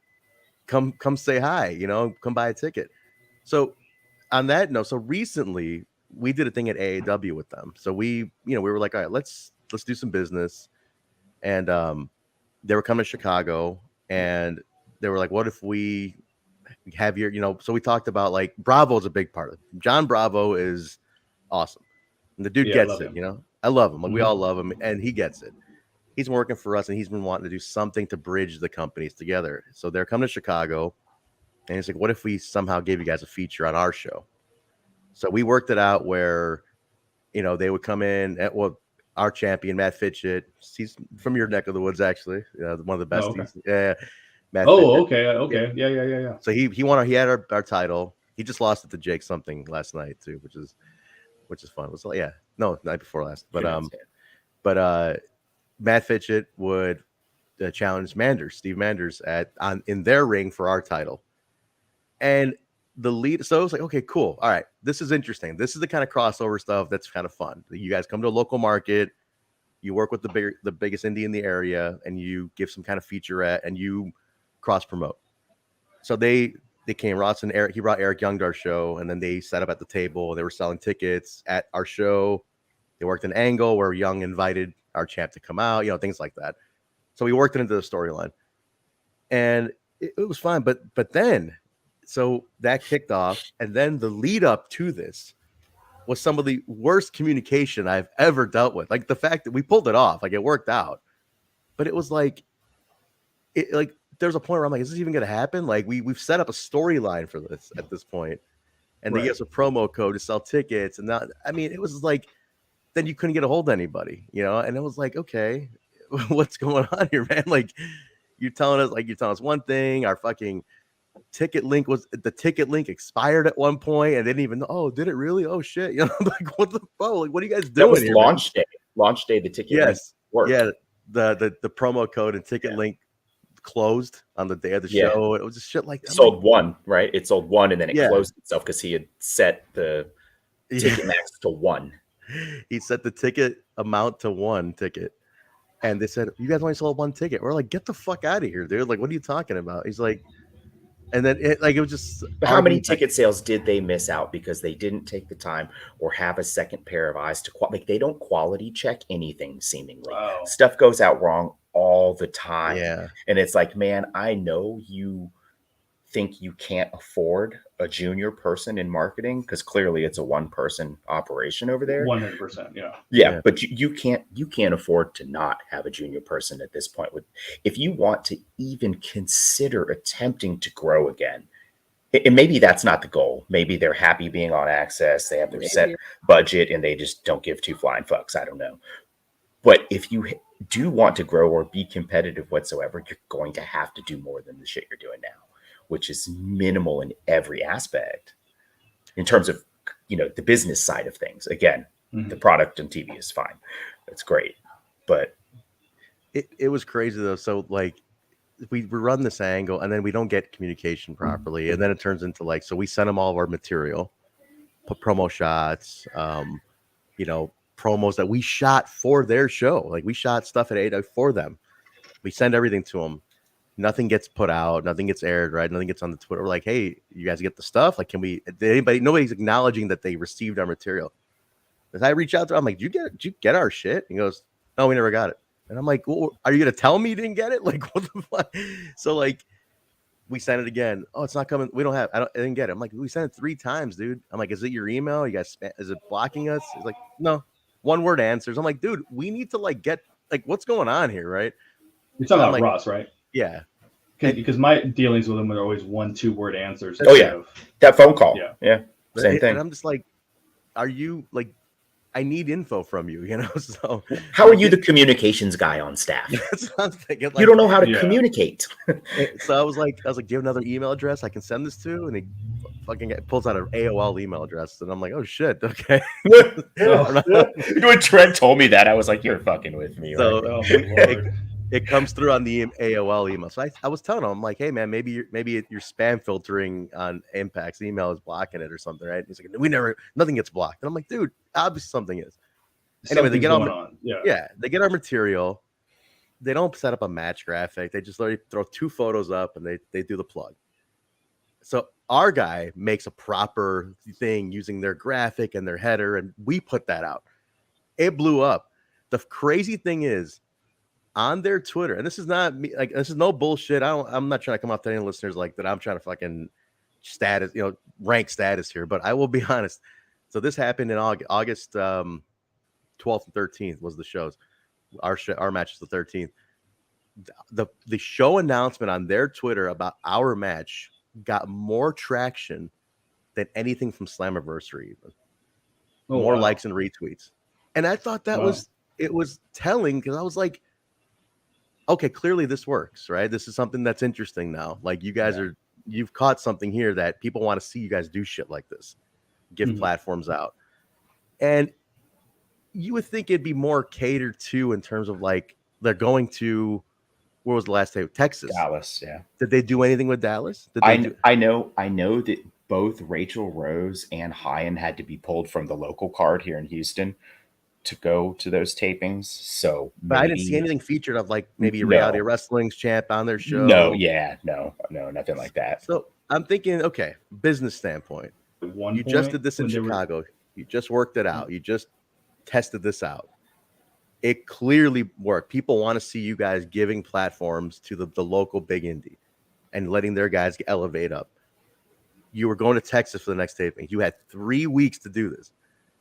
Come say hi, come buy a ticket." So on that note, so recently we did a thing at AAW with them. So we were like, all right, let's do some business. And they were coming to Chicago and they were like, what if we have your, so we talked about like Bravo's a big part of it. John Bravo is awesome. And the dude gets it, I love him. Like we all love him and he gets it. He's been working for us and he's been wanting to do something to bridge the companies together. So they're coming to Chicago and he's like, what if we somehow gave you guys a feature on our show? So we worked it out where, they would come in at our champion, Matt Fitchett. He's from your neck of the woods, actually. One of the best. Oh, okay. Yeah. Matt Fitchett. Okay. Yeah. So he had our title. He just lost it to Jake something last night too, which is fun. It was night before last. But Matt Fitchett would challenge Steve Manders in their ring for our title. And the lead, so I was like, okay, cool. All right, this is interesting. This is the kind of crossover stuff that's kind of fun. You guys come to a local market, you work with the biggest indie in the area, and you give some kind of featurette, and you cross promote. So they came, Ross and Eric. He brought Eric Young to our show, and then they set up at the table. They were selling tickets at our show. They worked an angle where Young invited our champ to come out, things like that. So we worked it into the storyline, and it was fun. But then. So that kicked off, and then the lead up to this was some of the worst communication I've ever dealt with. Like the fact that we pulled it off, like it worked out, but it was like, there's a point where I'm like, is this even going to happen? Like we've set up a storyline for this at this point, and they give us a promo code to sell tickets, and it was like, then you couldn't get a hold of anybody, and it was like, okay, what's going on here, man? Like you're telling us one thing, our fucking ticket link expired at one point and they didn't even know. Oh, did it really? Oh shit. Like what the fuck? Like what are you guys doing? That was here, launch day. Launch day, the ticket link worked. Yeah, the promo code and ticket link closed on the day of the show. It was just shit like that. Sold one, right? It sold one and then it closed itself because he had set the ticket max to one. He set the ticket amount to one ticket. And they said, you guys only sold one ticket. We're like, get the fuck out of here, dude. Like, what are you talking about? He's like, and then it was just. But how many ticket sales did they miss out because they didn't take the time or have a second pair of eyes to they don't quality check anything seemingly. Wow. Stuff goes out wrong all the time. Yeah. And it's like, man, I know you think you can't afford a junior person in marketing because clearly it's a one-person operation over there. 100%, yeah. But you can't afford to not have a junior person at this point. If you want to even consider attempting to grow again, and maybe that's not the goal. Maybe they're happy being on Access. They have their set budget and they just don't give two flying fucks. I don't know. But if you do want to grow or be competitive whatsoever, you're going to have to do more than the shit you're doing now, which is minimal in every aspect in terms of, the business side of things. Again, the product on TV is fine. That's great. But it was crazy though. So like we run this angle and then we don't get communication properly, and then it turns into like, so we send them all of our material, put promo shots, promos that we shot for their show. Like we shot stuff at 8 for them. We send everything to them. Nothing gets put out. Nothing gets aired, right? Nothing gets on the Twitter. We're like, hey, you guys get the stuff? Like, nobody's acknowledging that they received our material. As I reach out to him, I'm like, did you get our shit? He goes, no, we never got it. And I'm like, well, are you going to tell me you didn't get it? Like, what the fuck? So like, we sent it again. Oh, it's not coming. I didn't get it. I'm like, we sent it 3 times, dude. I'm like, is it your email? You guys, is it blocking us? He's like, no, 1-word answers. I'm like, dude, we need to like get, like, what's going on here, right? You're talking about Ross, right? Yeah. Because my dealings with him were always 1-2 word answers. Oh, yeah. That phone call. Yeah. Same thing. And I'm just like, are you like, I need info from you, So how are you the communications guy on staff? That's what I'm thinking. Like, you don't know how to communicate. So I was like, do you have another email address I can send this to? And he fucking pulls out an AOL email address, and I'm like, oh shit, okay. When Trent told me that, I was like, you're fucking with me. So right? it comes through on the AOL email. So I was telling him, I'm like, hey man, maybe your spam filtering on Impact's email is blocking it or something, right? And he's like, nothing gets blocked. And I'm like, dude, obviously something is. Anyway, they get our material. They don't set up a match graphic. They just literally throw 2 photos up and they do the plug. So our guy makes a proper thing using their graphic and their header, and we put that out. It blew up. The crazy thing is, on their Twitter, and this is not me, like, this is no bullshit. I'm not trying to come off to any listeners like that. I'm trying to fucking rank status here, but I will be honest. So this happened in August 12th and 13th was the shows. Our match is the 13th. The show announcement on their Twitter about our match got more traction than anything from Slammiversary, even. More likes and retweets. And I thought that was telling, because I was like, okay, clearly this works, right? This is something that's interesting now. Like, you guys you've caught something here that people want to see you guys do shit like this, give platforms out. And you would think it'd be more catered to in terms of like, they're going to, where was the last day? Texas. Dallas, yeah. Did they do anything with Dallas? I know that both Rachel Rose and Hyan had to be pulled from the local card here in Houston to go to those tapings. So but I didn't see anything featured of like maybe a reality wrestling's champ on their show. No, nothing like that. So I'm thinking, okay, business standpoint. You just did this in Chicago. You just worked it out. You just tested this out. It clearly worked. People want to see you guys giving platforms to the local big indie and letting their guys elevate up. You were going to Texas for the next taping. You had 3 weeks to do this.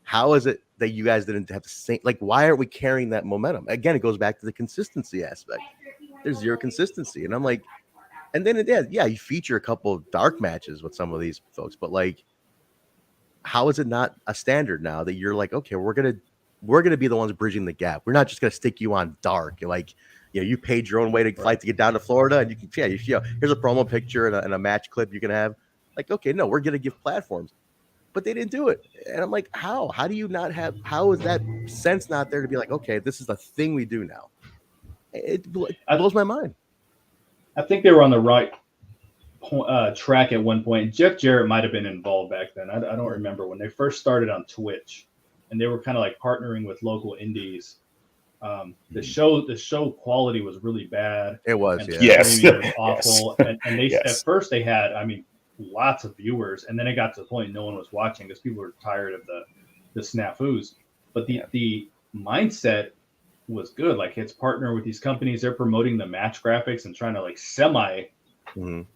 How is it that you guys didn't have to say, like, why aren't we carrying that momentum? Again, it goes back to the consistency aspect. There's zero consistency. And I'm like, and then you feature a couple of dark matches with some of these folks, but like, how is it not a standard now that you're like, okay, we're gonna be the ones bridging the gap. We're not just gonna stick you on dark. You're like, you paid your own way to flight to get down to Florida, and you can, here's a promo picture and a match clip you can have. Like, okay, no, we're gonna give platforms. But they didn't do it. And I'm like, how? How do you not have, how is that sense not there to be like, okay, this is the thing we do now? It blows my mind. I think they were on the right track at one point. Jeff Jarrett might have been involved back then. I don't remember when they first started on Twitch, and they were kind of like partnering with local indies. The show quality was really bad. It was, yes. It was awful. Yes. And they at first they had, lots of viewers, and then it got to the point no one was watching because people were tired of the snafus. But the mindset was good. Like, it's partner with these companies. They're promoting the match graphics and trying to like semi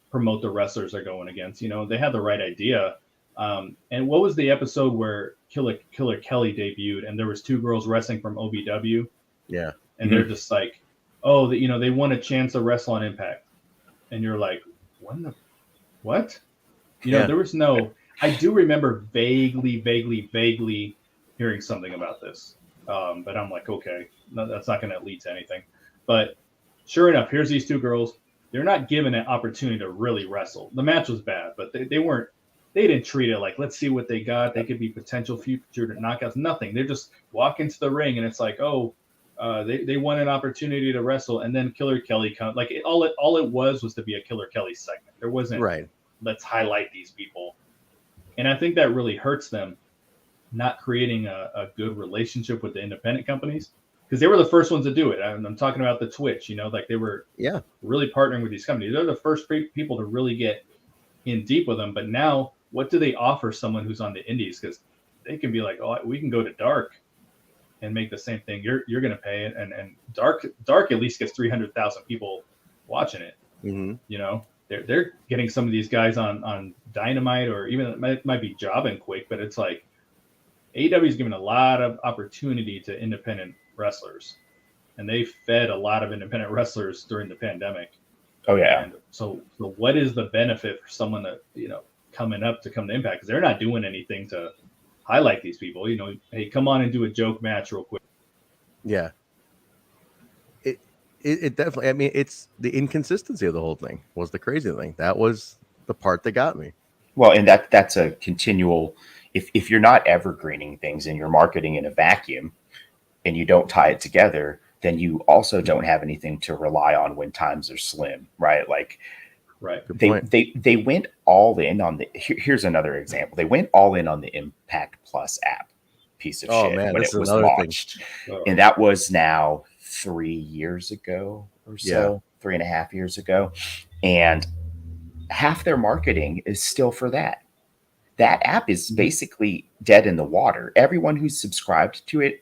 promote the wrestlers they're going against. They had the right idea. And what was the episode where Killer Kelly debuted and there was 2 girls wrestling from OVW? Yeah. And they're just like, oh, they want a chance to wrestle on Impact. And you're like, what? There was no, I do remember vaguely hearing something about this. But I'm like, okay, no, that's not going to lead to anything. But sure enough, here's these 2 girls. They're not given an opportunity to really wrestle. The match was bad, but they didn't treat it like, let's see what they got. They could be potential future knockouts. Nothing. They just walk into the ring and it's like, oh, They won an opportunity to wrestle, and then Killer Kelly all it was to be a Killer Kelly segment. There wasn't let's highlight these people, and I think that really hurts them, not creating a good relationship with the independent companies, because they were the first ones to do it. I'm talking about the Twitch, like they were really partnering with these companies. They're the first people to really get in deep with them. But now, what do they offer someone who's on the indies? Because they can be like, oh, we can go to dark and make the same thing. You're going to pay it, and dark at least gets 300,000 people watching it. They're getting some of these guys on Dynamite, or even it might be Jobbing Quick, but it's like AEW is giving a lot of opportunity to independent wrestlers, and they fed a lot of independent wrestlers during the pandemic. Oh yeah. And so what is the benefit for someone that coming up to come to Impact? Because they're not doing anything to highlight these people. Hey, come on and do a joke match real quick. Yeah. It definitely. I mean, it's the inconsistency of the whole thing was the crazy thing. That was the part that got me. Well, and that's a continual. If you're not evergreening things and you're marketing in a vacuum, and you don't tie it together, then you also don't have anything to rely on when times are slim, right? Like, they went all in on the. Here's another example. They went all in on the Impact Plus app, piece of shit, when it was launched, and that was now 3 years ago or so, 3.5 years ago, and half their marketing is still for that. That app is basically dead in the water. Everyone who's subscribed to it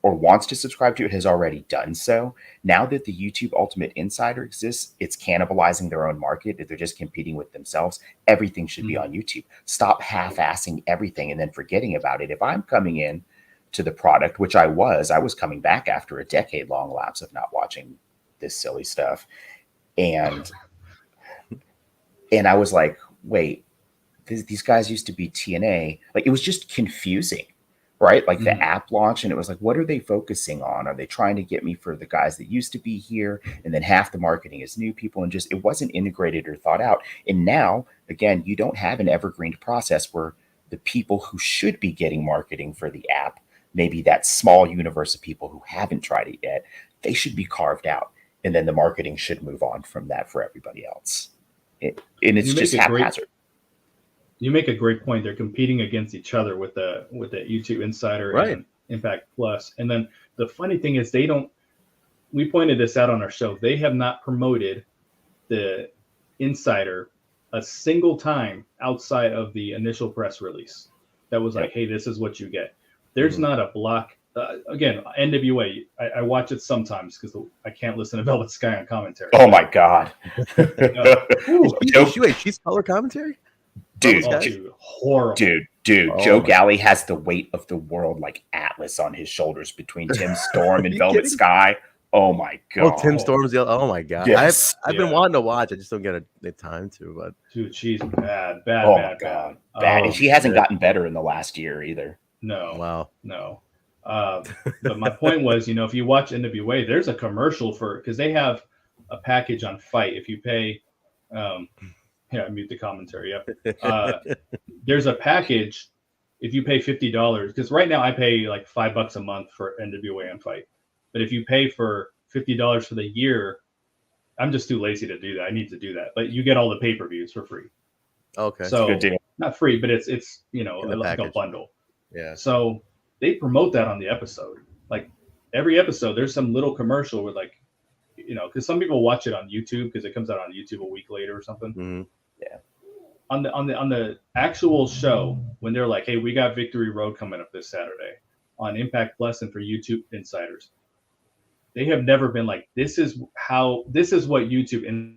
or wants to subscribe to it has already done so. Now that the YouTube Ultimate Insider exists, it's cannibalizing their own market. They're just competing with themselves. Everything should be on YouTube. Stop half-assing everything and then forgetting about it. If I'm coming in to the product, which I was coming back after a decade-long lapse of not watching this silly stuff. And I was like, wait, these guys used to be TNA. Like, it was just confusing. Right? Like the app launch, and it was like, what are they focusing on? Are they trying to get me for the guys that used to be here? And then half the marketing is new people, and just it wasn't integrated or thought out. And now, again, you don't have an evergreen process where the people who should be getting marketing for the app, maybe that small universe of people who haven't tried it yet, they should be carved out. And then the marketing should move on from that for everybody else. And it's just haphazard. You make a great point. They're competing against each other with the YouTube Insider and Impact Plus. And then the funny thing is we pointed this out on our show. They have not promoted the Insider a single time outside of the initial press release. That was like, hey, this is what you get. There's not a block. Again, NWA, I watch it sometimes because I can't listen to Velvet Sky on commentary. Oh my God. She's color commentary? Dude, horrible. Dude, Joe Galley has the weight of the world like Atlas on his shoulders between Tim Storm and Velvet Sky. Oh my God. Oh, Tim Storm's the other. Oh my God. Yes. I've been wanting to watch. I just don't get the time to. But dude, she's bad. Oh my God. Bad. And she hasn't gotten better in the last year either. No. Wow. No. But my point was, if you watch NWA, there's a commercial because they have a package on Fight. If you pay, I mute the commentary. Yep. There's a package if you pay $50, because right now I pay like $5 a month for NWA and Fight. But if you pay for $50 for the year, I'm just too lazy to do that. I need to do that. But you get all the pay-per-views for free. Okay. So good deal. Not free, but it's like a bundle. Yeah. So they promote that on the episode. Like every episode, there's some little commercial with like, because some people watch it on YouTube because it comes out on YouTube a week later or something. Mm-hmm. Yeah. On the actual show, when they're like, hey, we got Victory Road coming up this Saturday on Impact Plus and for YouTube Insiders, they have never been like, this is what YouTube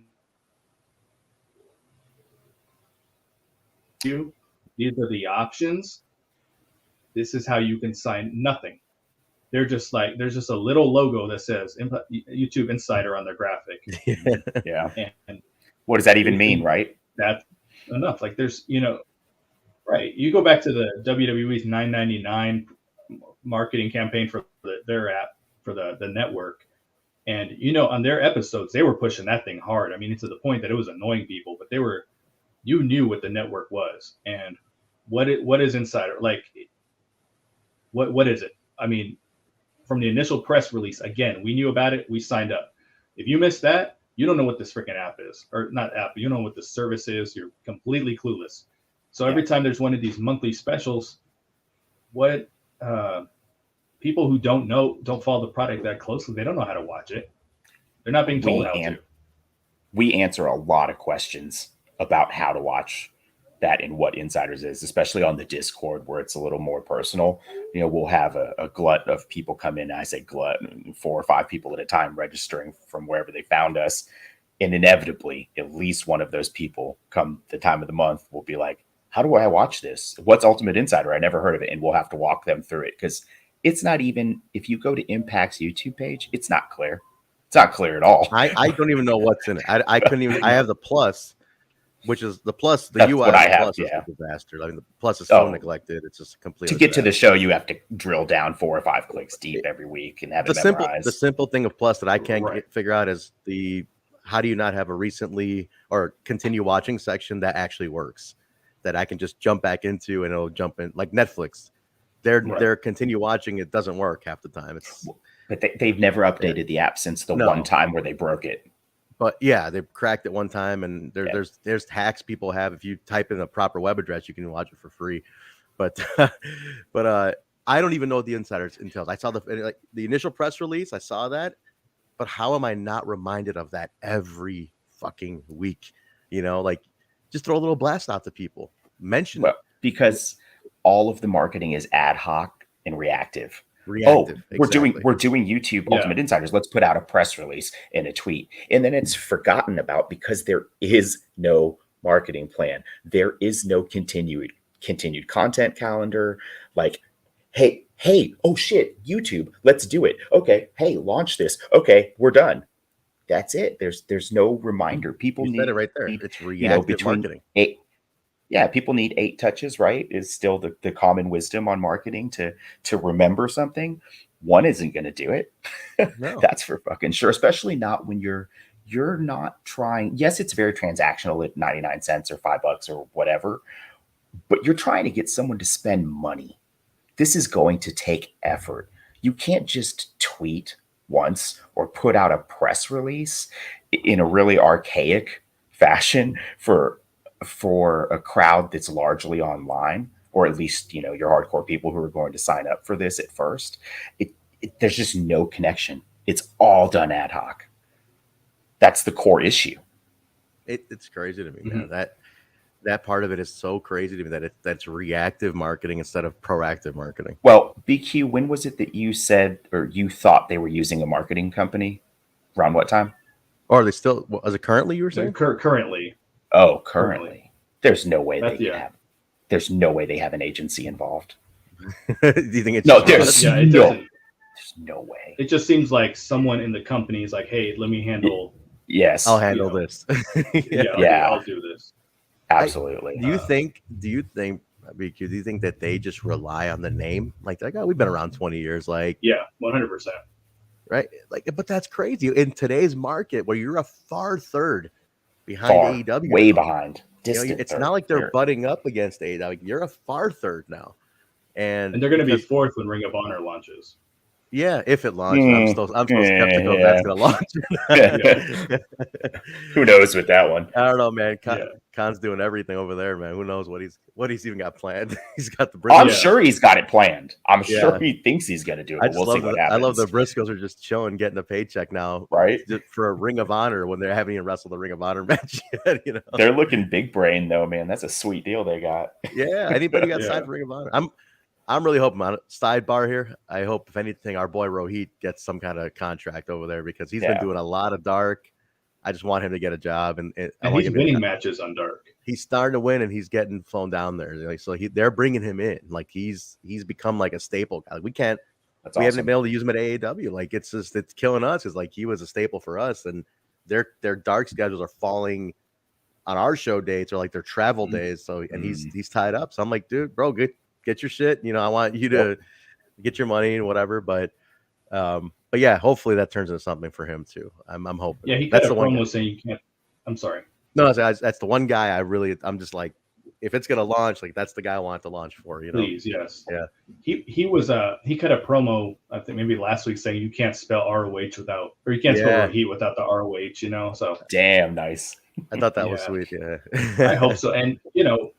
these are the options. This is how you can sign. Nothing. They're just like, there's just a little logo that says YouTube Insider on their graphic. Yeah. And what does that even mean, right? That's enough. Like there's, right. You go back to the WWE's $9.99 marketing campaign for their app, for the network. And, on their episodes, they were pushing that thing hard. I mean, to the point that it was annoying people, but you knew what the network was. And what is Insider? Like, what is it? I mean, from the initial press release, again, we knew about it. We signed up. If you missed that, you don't know what this freaking app is, or not app, but you don't know what the service is. You're completely clueless. So every time there's one of these monthly specials, what people who don't follow the product that closely, they don't know how to watch it. They're not being told how to. We answer a lot of questions about how to watch that and what Insiders is, especially on the Discord where it's a little more personal. You know, we'll have a glut of people come in. I say glut, 4 or 5 people at a time registering from wherever they found us. And inevitably, at least one of those people come the time of the month will be like, how do I watch this? What's Ultimate Insider? I never heard of it. And we'll have to walk them through it because it's not even, if you go to Impact's YouTube page, it's not clear. It's not clear at all. I don't even know what's in it. I couldn't even. I have the Plus, which is the Plus. The That's UI what I have, Plus is yeah. a disaster. I mean, the Plus is so neglected. It's just completely. To get to the show, you have to drill down 4 or 5 clicks deep every week and have it memorized. The simple thing of Plus that I can't figure out is how do you not have a recently or continue watching section that actually works, that I can just jump back into and it'll jump in like Netflix. Their continue watching, it doesn't work half the time. But they've never updated the app since the one time where they broke it. But yeah, they cracked it one time, and there's hacks people have. If you type in a proper web address, you can watch it for free. But I don't even know what the Insiders entails. I saw the initial press release. I saw that, but how am I not reminded of that every fucking week? You know, like just throw a little blast out to people. Mention it. Because all of the marketing is ad hoc and reactive. Exactly. We're doing YouTube Ultimate Insiders. Let's put out a press release and a tweet. And then it's forgotten about because there is no marketing plan. There is no continued content calendar. Like, hey, oh shit, YouTube, let's do it. Okay, hey, launch this. Okay, we're done. That's it. There's no reminder. People need it right there. It's reactive marketing. People need 8 touches, right? Is still the common wisdom on marketing to remember something. One isn't going to do it. No. That's for fucking sure, especially not when you're not trying. Yes, it's very transactional at 99 cents or $5 or whatever, but you're trying to get someone to spend money. This is going to take effort. You can't just tweet once or put out a press release in a really archaic fashion for a crowd that's largely online, or at least, your hardcore people who are going to sign up for this at first. There's just no connection. It's all done ad hoc. That's the core issue. It's crazy to me, man. That part of it is so crazy to me that that's reactive marketing instead of proactive marketing. Well, BQ, when was it that you said or you thought they were using a marketing company? Around what time? Or are they still? Was it currently? You were saying currently. Oh, currently. There's no way have. There's no way they have an agency involved. Do you think it's there's no way. It just seems like someone in the company is like, hey, let me handle. Yes, I'll handle this. I'll do this. Absolutely. Do you think, BQ, do you think that they just rely on the name? Like, we've been around 20 years. Like, yeah, 100%. Right. Like, but that's crazy in today's market where you're a far third behind AEW. Way behind. It's not like they're butting up against AEW. You're a far third now. And they're going to be fourth when Ring of Honor launches. Yeah, if it launches. I'm still skeptical if that's going to launch. Who knows with that one? I don't know, man. Khan's doing everything over there, man. Who knows what he's even got planned? He's got the Briscoes. I'm sure he's got it planned. I'm sure he thinks he's going to do it. We'll see what happens. I love the Briscoes are just chilling, getting a paycheck now, right? For a Ring of Honor when they haven't even wrestled the Ring of Honor match yet. They're looking big brain though, man. That's a sweet deal they got. Yeah, anybody got signed for Ring of Honor? I'm really hoping on a sidebar here. I hope, if anything, our boy Rohit gets some kind of contract over there because he's been doing a lot of dark. I just want him to get a job, and he's winning matches on dark. He's starting to win, and he's getting flown down there. Like, so they're bringing him in. Like he's become like a staple guy. Like, we haven't been able to use him at AEW. Like it's killing us because like he was a staple for us, and their dark schedules are falling on our show dates or like their travel days. So and he's tied up. So I'm like, dude, bro, get your shit. I want you to get your money and whatever. But yeah, hopefully that turns into something for him too. I'm hoping. Yeah, he got a promo saying you can't. I'm sorry. No, that's the one guy I'm just like, if it's gonna launch, like that's the guy I want to launch for. You know, please, yes. Yeah. He cut a promo, I think maybe last week, saying you can't spell ROH without, or you can't spell Rohit without the ROH. You know, so damn nice. I thought that was sweet. Yeah, I hope so. And you know,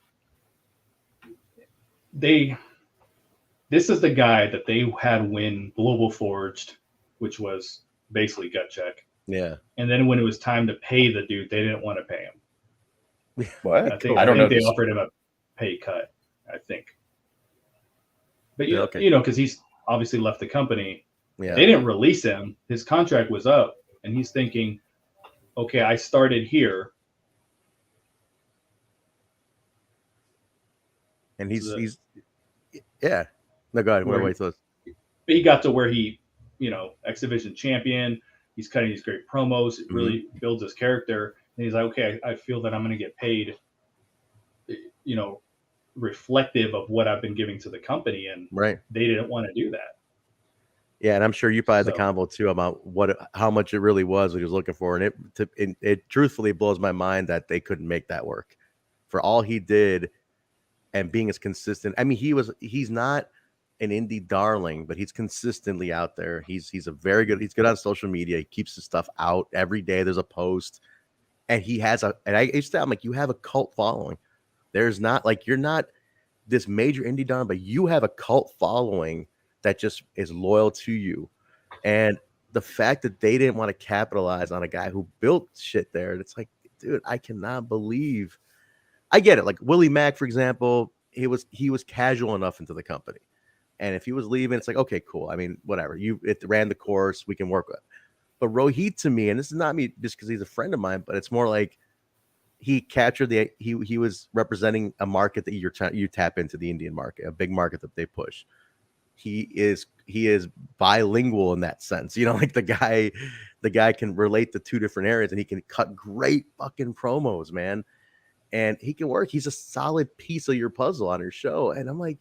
this is the guy that they had win Global Forged, which was basically gut check. Yeah. And then when it was time to pay the dude, they didn't want to pay him. What? I think they offered him a pay cut, I think. But you know, because he's obviously left the company. Yeah. They didn't release him. His contract was up, and he's thinking, okay, I started here. And he's yeah. No, go ahead. Wait, he got to where he, you know, X Division champion. He's cutting these great promos. It really builds his character. And he's like, okay, I feel that I'm going to get paid, you know, reflective of what I've been giving to the company. And they didn't want to do that. Yeah, and I'm sure you probably had the combo too about how much it really was what he was looking for. And it truthfully blows my mind that they couldn't make that work for all he did and being as consistent. I mean, he's not an indie darling, but he's consistently out there. He's he's good on social media. He keeps his stuff out every day. There's a post, and I'm like, you have a cult following. There's not like, you're not this major indie darling, but you have a cult following that just is loyal to you. And the fact that they didn't want to capitalize on a guy who built shit there, it's like, dude, I cannot believe. I get it. Like Willie Mack, for example, he was casual enough into the company. And if he was leaving, it's like, okay, cool. I mean, whatever. It ran the course, we can work with. But Rohit, to me, and this is not me just because he's a friend of mine, but it's more like he captured he was representing a market that you tap into, the Indian market, a big market that they push. He is bilingual in that sense. You know, like the guy can relate to two different areas, and he can cut great fucking promos, man. And he can work. He's a solid piece of your puzzle on your show. And I'm like,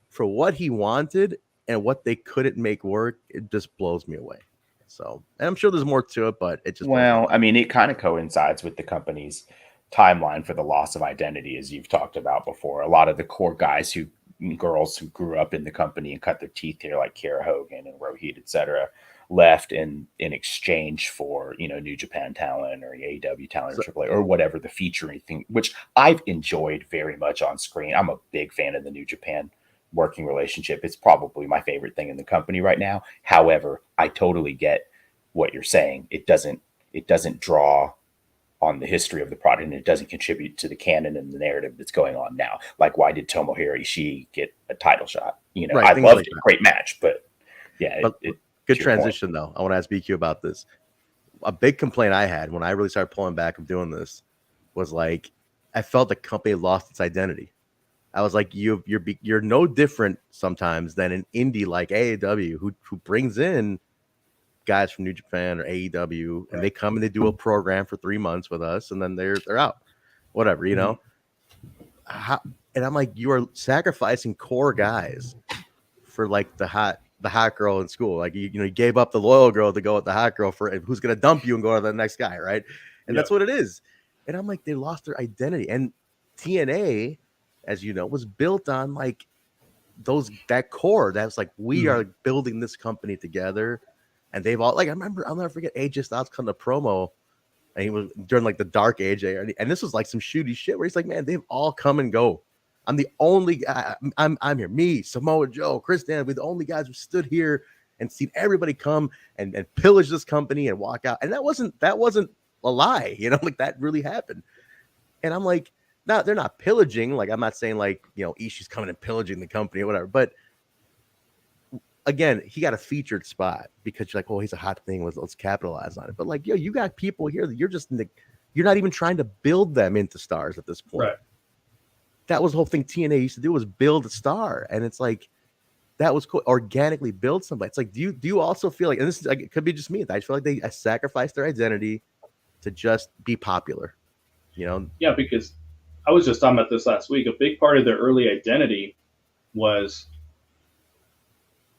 for what he wanted and what they couldn't make work, it just blows me away. So, and I'm sure there's more to it, but it just, I mean, it kind of coincides with the company's timeline for the loss of identity, as you've talked about before. A lot of the core girls who grew up in the company and cut their teeth here, like Kiera Hogan and Rohit, etc., left in exchange for, you know, New Japan talent or AEW talent or AAA or whatever the featuring thing, which I've enjoyed very much on screen. I'm a big fan of the New Japan working relationship. It's probably my favorite thing in the company right now. However, I totally get what you're saying. It doesn't draw on the history of the product, and it doesn't contribute to the canon and the narrative that's going on now. Like, why did Tomohiro Ishii get a title shot? You know, I loved it. Great match, but yeah. Good transition, though. I want to ask BQ about this. A big complaint I had when I really started pulling back of doing this was like, I felt the company lost its identity. I was like, you're no different sometimes than an indie like AEW who brings in guys from New Japan or AEW, and they come and they do a program for 3 months with us, and then they're out, whatever, you know. And I'm like, you are sacrificing core guys for like the hot girl in school. Like you gave up the loyal girl to go with the hot girl for who's gonna dump you and go to the next guy, right? And that's what it is. And I'm like, they lost their identity. And TNA, as you know, was built on like that core. That's like, we are building this company together. And they've all, like, I remember, I'll never forget AJ Styles cutting a promo, and he was during like the dark age, and this was like some shooty shit where he's like, man, they've all come and go. I'm the only guy. I'm here. Me, Samoa Joe, Chris Dan, we're the only guys who stood here and seen everybody come and pillage this company and walk out. And that wasn't a lie, you know, like that really happened. And I'm like, no, they're not pillaging. Like, I'm not saying like, you know, Ishii's coming and pillaging the company or whatever, but again, he got a featured spot because you're like, oh, he's a hot thing. Let's capitalize on it. But like, yo, you got people here that you're not even trying to build them into stars at this point. Right. That was the whole thing TNA used to do, was build a star. And it's like, that was cool. Organically build somebody. It's like, do you also feel like, and this is like, it could be just me, I feel like they sacrificed their identity to just be popular, you know? Yeah, because I was just talking about this last week. A big part of their early identity was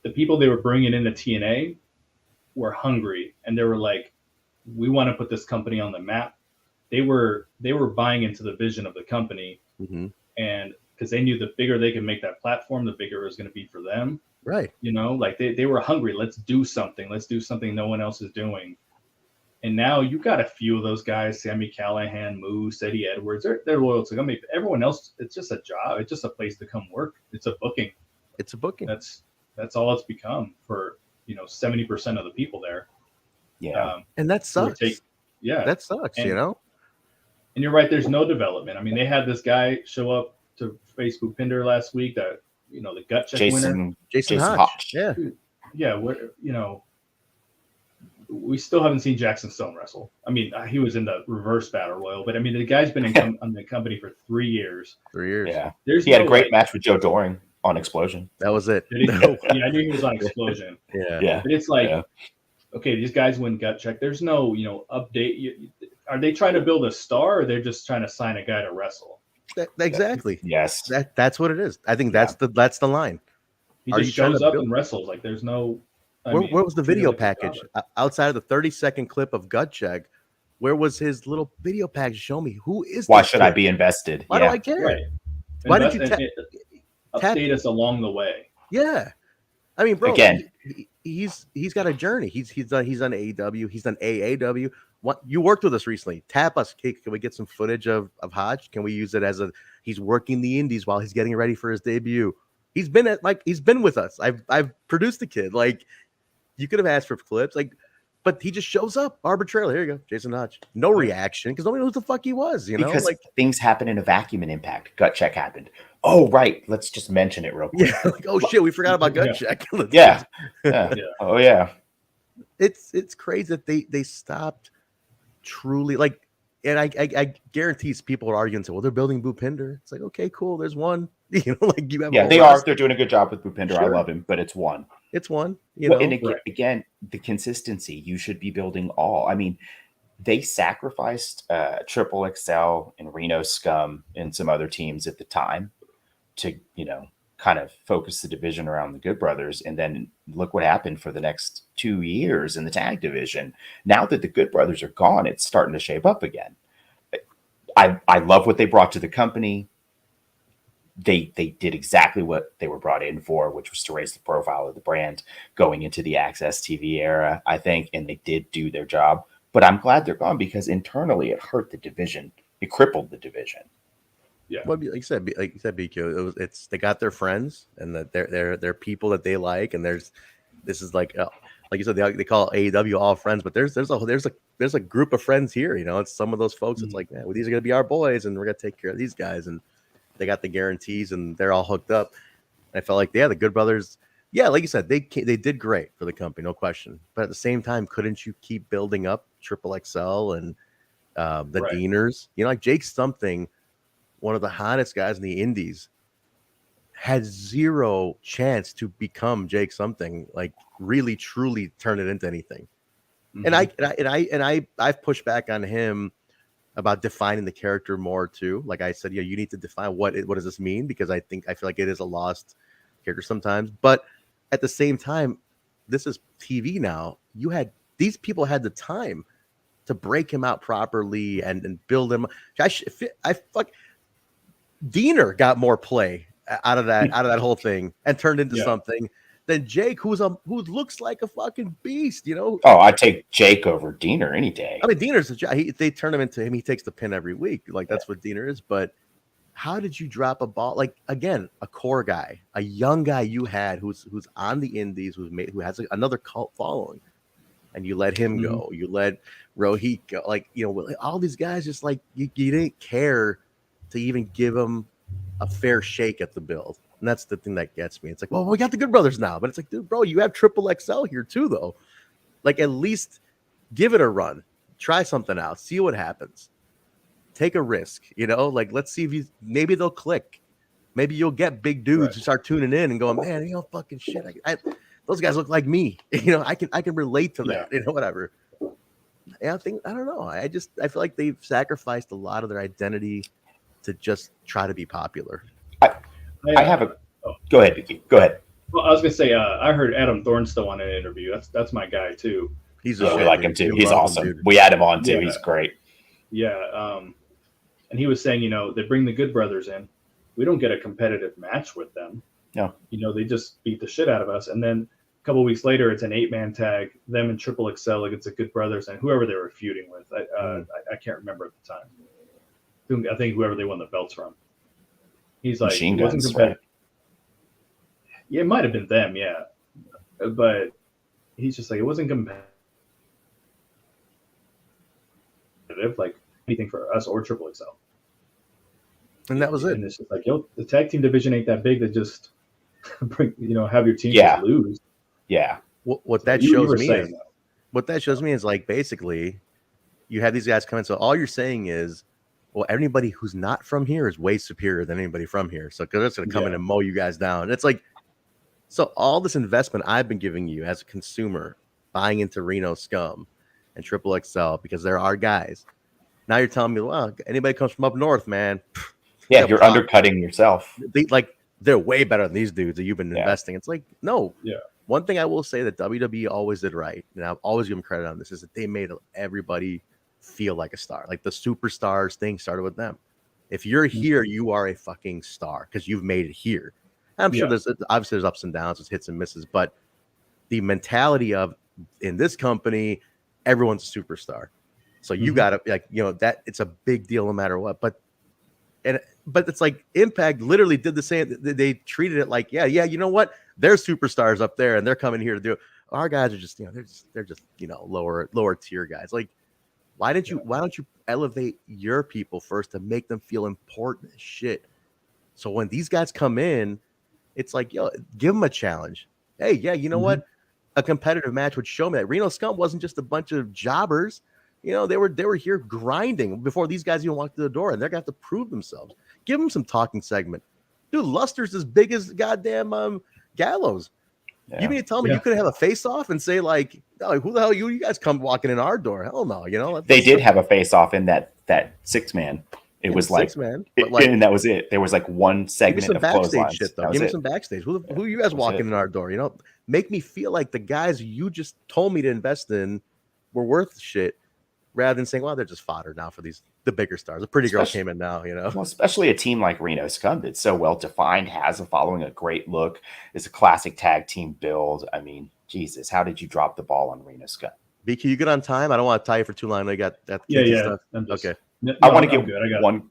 the people they were bringing into TNA were hungry, and they were like, we want to put this company on the map. They were buying into the vision of the company, and and because they knew the bigger they could make that platform, the bigger it was going to be for them. Right. You know, like they were hungry. Let's do something. Let's do something no one else is doing. And now you got a few of those guys, Sammy Callahan, Moose, Eddie Edwards. They're loyal to them. Everyone else, it's just a job. It's just a place to come work. It's a booking. It's a booking. That's all it's become for 70% of the people there. Yeah, and that sucks. That sucks. And you know. And you're right. There's no development. I mean, they had this guy show up to Facebook Pinder last week. That the gut check winner, Jason Hodge. Yeah. Yeah. We still haven't seen Jackson Stone wrestle. I mean, he was in the reverse battle royal, but I mean, the guy's been on the company for 3 years. 3 years. Yeah. He had a great match with Joe Doring on Explosion. That was it. Yeah, I knew he was on Explosion. Yeah. But it's like, okay, these guys win gut check. There's no, update. Are they trying to build a star, or they're just trying to sign a guy to wrestle? Exactly. Yes. That's what it is. I think that's the line. He just shows up and wrestles. Like there's no. Where was the video package outside of the 30-second clip of gut check? Where was his little video package? Show me who is. Why should I be invested? Why do I care? Right. Why did you update us along the way? Yeah, I mean, bro. Again, he's got a journey. He's done AEW. He's done AAW. You worked with us recently. Tap us. Can we get some footage of Hodge? Can we use it as he's working the indies while he's getting ready for his debut? He's been with us. I've produced the kid. Like, you could have asked for clips, but he just shows up arbitrarily. Here you go, Jason Hodge. No reaction because nobody knows who the fuck he was. Because things happen in a vacuum in Impact. Gut check happened. Oh right, let's just mention it real quick. Yeah, oh shit, we forgot about gut check. Yeah. Oh yeah. It's crazy that they stopped truly and I guarantee people are arguing. So, well, they're building Bhupinder. It's like, okay, cool. There's one. You have. Yeah, they are. They're doing a good job with Bhupinder. Sure. I love him, but it's one. It's one. And again, the consistency. You should be building all. I mean, they sacrificed Triple XL and Reno Scum and some other teams at the time to kind of focus the division around the Good Brothers, and then look what happened for the next 2 years in the tag division. Now that the Good Brothers are gone, it's starting to shape up again. I love what they brought to the company. They did exactly what they were brought in for, which was to raise the profile of the brand going into the Access TV era, I think, and they did do their job. But I'm glad they're gone because internally it hurt the division. It crippled the division. Yeah. Well, like you said, BQ, they got their friends and that they're people that they like, and this is like you said, they call AEW all friends, but there's a group of friends here. It's some of those folks. It's like, man, well, these are gonna be our boys, and we're gonna take care of these guys, and they got the guarantees, and they're all hooked up. And I felt like, the Good Brothers, like you said, they did great for the company, no question. But at the same time, couldn't you keep building up Triple XL and the Deaners? Like Jake Something, one of the hottest guys in the indies, had zero chance to become Jake Something, like really truly turn it into anything. Mm-hmm. And I've pushed back on him about defining the character more too. Like I said, you need to define what does this mean, because I feel like it is a lost character sometimes. But at the same time, this is TV now. These people had the time to break him out properly and build him. Diener got more play out of that whole thing and turned into something than Jake, who looks like a fucking beast, Oh, I'd take Jake over Diener any day. I mean, Diener's they turn him into him. He takes the pin every week. Like that's what Diener is. But how did you drop a ball? Like, again, a core guy, a young guy you had who's on the indies, who has another cult following, and you let him go. You let Rohit go. Like, all these guys just like you didn't care to even give them a fair shake at the build. And that's the thing that gets me. It's like, well, we got the Good Brothers now, but it's like, dude, bro, you have Triple XL here too, though. Like, at least give it a run, try something out, see what happens, take a risk. Like, let's see if maybe they'll click. Maybe you'll get big dudes who start tuning in and going, man, fucking shit. Those guys look like me. I can relate to that. Whatever. I don't know. I feel like they've sacrificed a lot of their identity to just try to be popular. I have a. Go ahead, Vicky. Go ahead. Well, I was gonna say, I heard Adam Thornstill on an interview. That's my guy too. We like him too. He's awesome. We had him on too. He's great. Yeah. And he was saying, they bring the Good Brothers in, we don't get a competitive match with them. No. They just beat the shit out of us. And then a couple of weeks later, it's an 8-man tag, them and Triple XL against the Good Brothers and whoever they were feuding with. I can't remember at the time. I think whoever they won the belts from. He's like, Machine it wasn't Guns, competitive. right? Yeah, it might have been them, yeah. But he's just like, it wasn't competitive, like anything for us or Triple XL. And that was it. And it's just like, the tag team division ain't that big to just bring, have your team Yeah. just lose. Yeah. What that shows me is like basically you have these guys come in. So all you're saying is, well, anybody who's not from here is way superior than anybody from here. So because it's going to come in and mow you guys down. And it's like, so all this investment I've been giving you as a consumer, buying into Reno Scum and Triple XL because there are guys. Now you're telling me, well, anybody comes from up north, man. Yeah, you're undercutting yourself. They're way better than these dudes that you've been investing. It's like, no. Yeah. One thing I will say that WWE always did right, and I'll always give them credit on this, is that they made everybody feel like a star. Like the superstars thing started with them. If you're here, you are a fucking star because you've made it here. I'm sure there's ups and downs, there's hits and misses, but the mentality of in this company, everyone's a superstar. So you gotta that it's a big deal no matter what. But it's like Impact literally did the same. They treated it like, you know what? They're superstars up there and they're coming here to do it. Our guys are just, they're just lower tier guys. Like, why don't you elevate your people first to make them feel important as shit? So when these guys come in, it's like, give them a challenge. Hey, you know what? A competitive match would show me that Reno Scum wasn't just a bunch of jobbers. They were here grinding before these guys even walked through the door, and they're gonna have to prove themselves. Give them some talking segment. Dude, Luster's as big as goddamn Gallows. Yeah. You mean to tell me you could have a face-off and say like, who the hell you guys come walking in our door? Hell no, They did have a face-off in that 6-man. It was like 6-man, and that was it. There was like one segment of clothesline shit though. Give me some backstage. Who are you guys walking in our door? Make me feel like the guys you just told me to invest in were worth shit, rather than saying, well, they're just fodder now for the bigger stars. A pretty girl came in now, Well, especially a team like Reno Scum that's so well defined, has a following, a great look, is a classic tag team build. I mean, Jesus, how did you drop the ball on Reno Scum? BQ, you good on time? I don't want to tie you for too long. I got that. Yeah. Okay. No, I want to get one.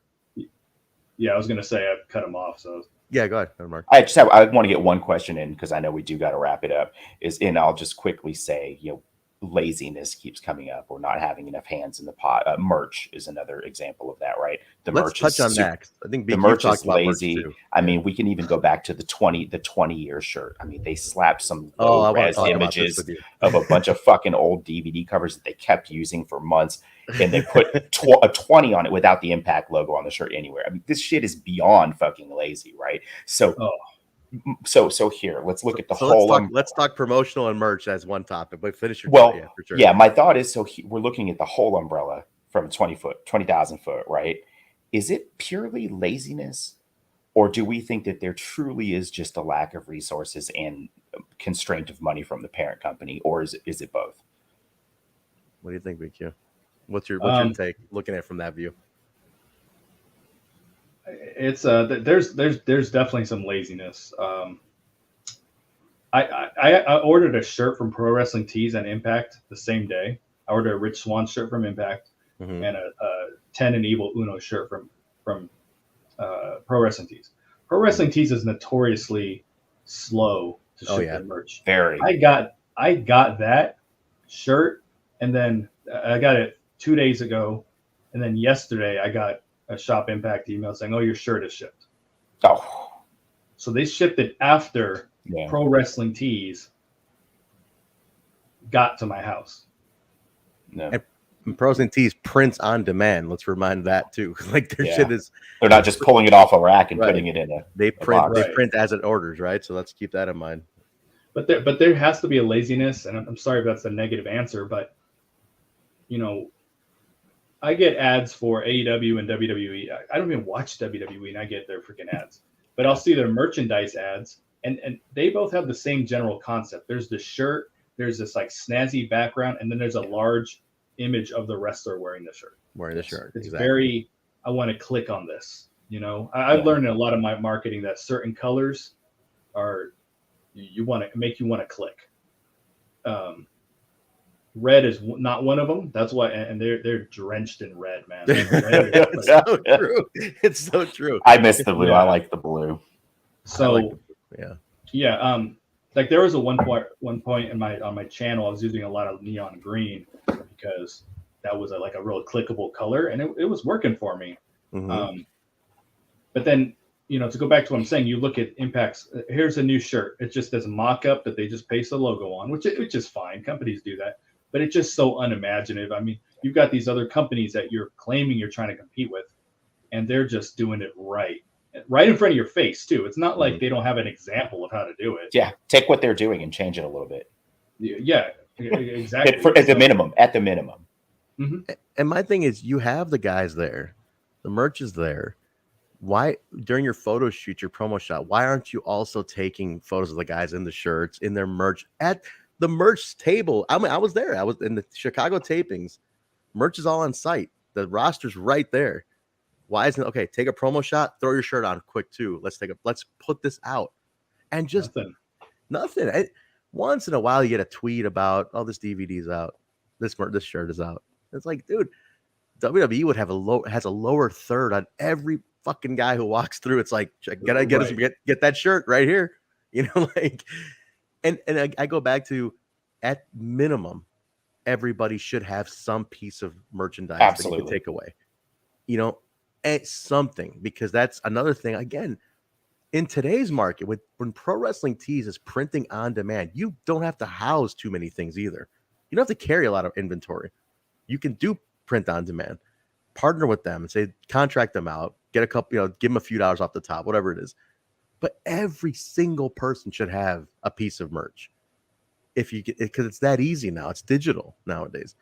Yeah, I was going to say I've cut him off. So yeah, go ahead, Mark. I want to get one question in because I know we do got to wrap it up. And I'll just quickly say, laziness keeps coming up or not having enough hands in the pot. Merch is another example of that, right? Let's touch on that. I think the merch is lazy. I mean, we can even go back to the 20-year shirt. I mean, they slapped some low-res images of a bunch of fucking old DVD covers that they kept using for months, and they put a 20 on it without the Impact logo on the shirt anywhere. I mean, this shit is beyond fucking lazy, right? So here, let's look at the whole. Let's talk promotional and merch as one topic, but finish your thought, for sure. Yeah, my thought is we're looking at the whole umbrella from 20,000 foot, right? Is it purely laziness, or do we think that there truly is just a lack of resources and constraint of money from the parent company, or is it both? What do you think, BQ? What's your take looking at it from that view? It's there's definitely some laziness. I ordered a shirt from Pro Wrestling Tees and Impact the same day. I ordered a Rich Swann shirt from Impact and a 10 and Evil Uno shirt from Pro Wrestling Tees. Pro Wrestling Tees is notoriously slow to ship their merch. Very. I got that shirt, and then I got it 2 days ago, and then yesterday I got a Shop Impact email saying, "Oh, your shirt is shipped." Oh, so they shipped it after Pro Wrestling Tees got to my house. No. And Pro Wrestling Tees prints on demand. Let's remind that too. Like their shit is. They're not just pulling it off a rack and putting it in a. They print. They print as it orders, right? So let's keep that in mind. But there has to be a laziness, and I'm sorry if that's a negative answer, but I get ads for AEW and WWE. I don't even watch WWE, and I get their freaking ads. But I'll see their merchandise ads, and they both have the same general concept. There's the shirt, there's this like snazzy background, and then there's a large image of the wrestler wearing the shirt. It's very, I want to click on this. You know, I've learned in a lot of my marketing that certain colors are you want to make you want to click. Red is not one of them. That's why, and they're drenched in red, man. Red It's so true. It's so true. I miss the blue. I like the blue. So yeah. Like there was a one point in my channel, I was using a lot of neon green because that was a real clickable color, and it was working for me. Mm-hmm. But then, to go back to what I'm saying, you look at Impact's. Here's a new shirt. It's just this mock-up that they just paste the logo on, which is fine. Companies do that, but it's just so unimaginative. I mean, you've got these other companies that you're claiming you're trying to compete with, and they're just doing it right in front of your face too. It's not like they don't have an example of how to do it. Yeah, take what they're doing and change it a little bit. Yeah, exactly. At the minimum. Mm-hmm. And my thing is, you have the guys there, the merch is there. Why during your photo shoot, your promo shot, why aren't you also taking photos of the guys in the shirts, in their merch at the merch table? I mean, I was there. I was in the Chicago tapings. Merch is all on site. The roster's right there. Why isn't it okay? Take a promo shot, throw your shirt on quick too. Let's put this out, and just nothing. Once in a while, you get a tweet about, oh, this DVD's out, this shirt is out. It's like, dude, WWE would have has a lower third on every fucking guy who walks through. It's like, get that shirt right here, like, and I go back to, at minimum, everybody should have some piece of merchandise that you can take away, at something, because that's another thing. Again, in today's market, when Pro Wrestling Tees is printing on demand, you don't have to house too many things either. You don't have to carry a lot of inventory. You can do print on demand. Partner with them and say, contract them out, get a couple, give them a few dollars off the top, whatever it is. But every single person should have a piece of merch. If you get, because it's that easy now, it's digital nowadays.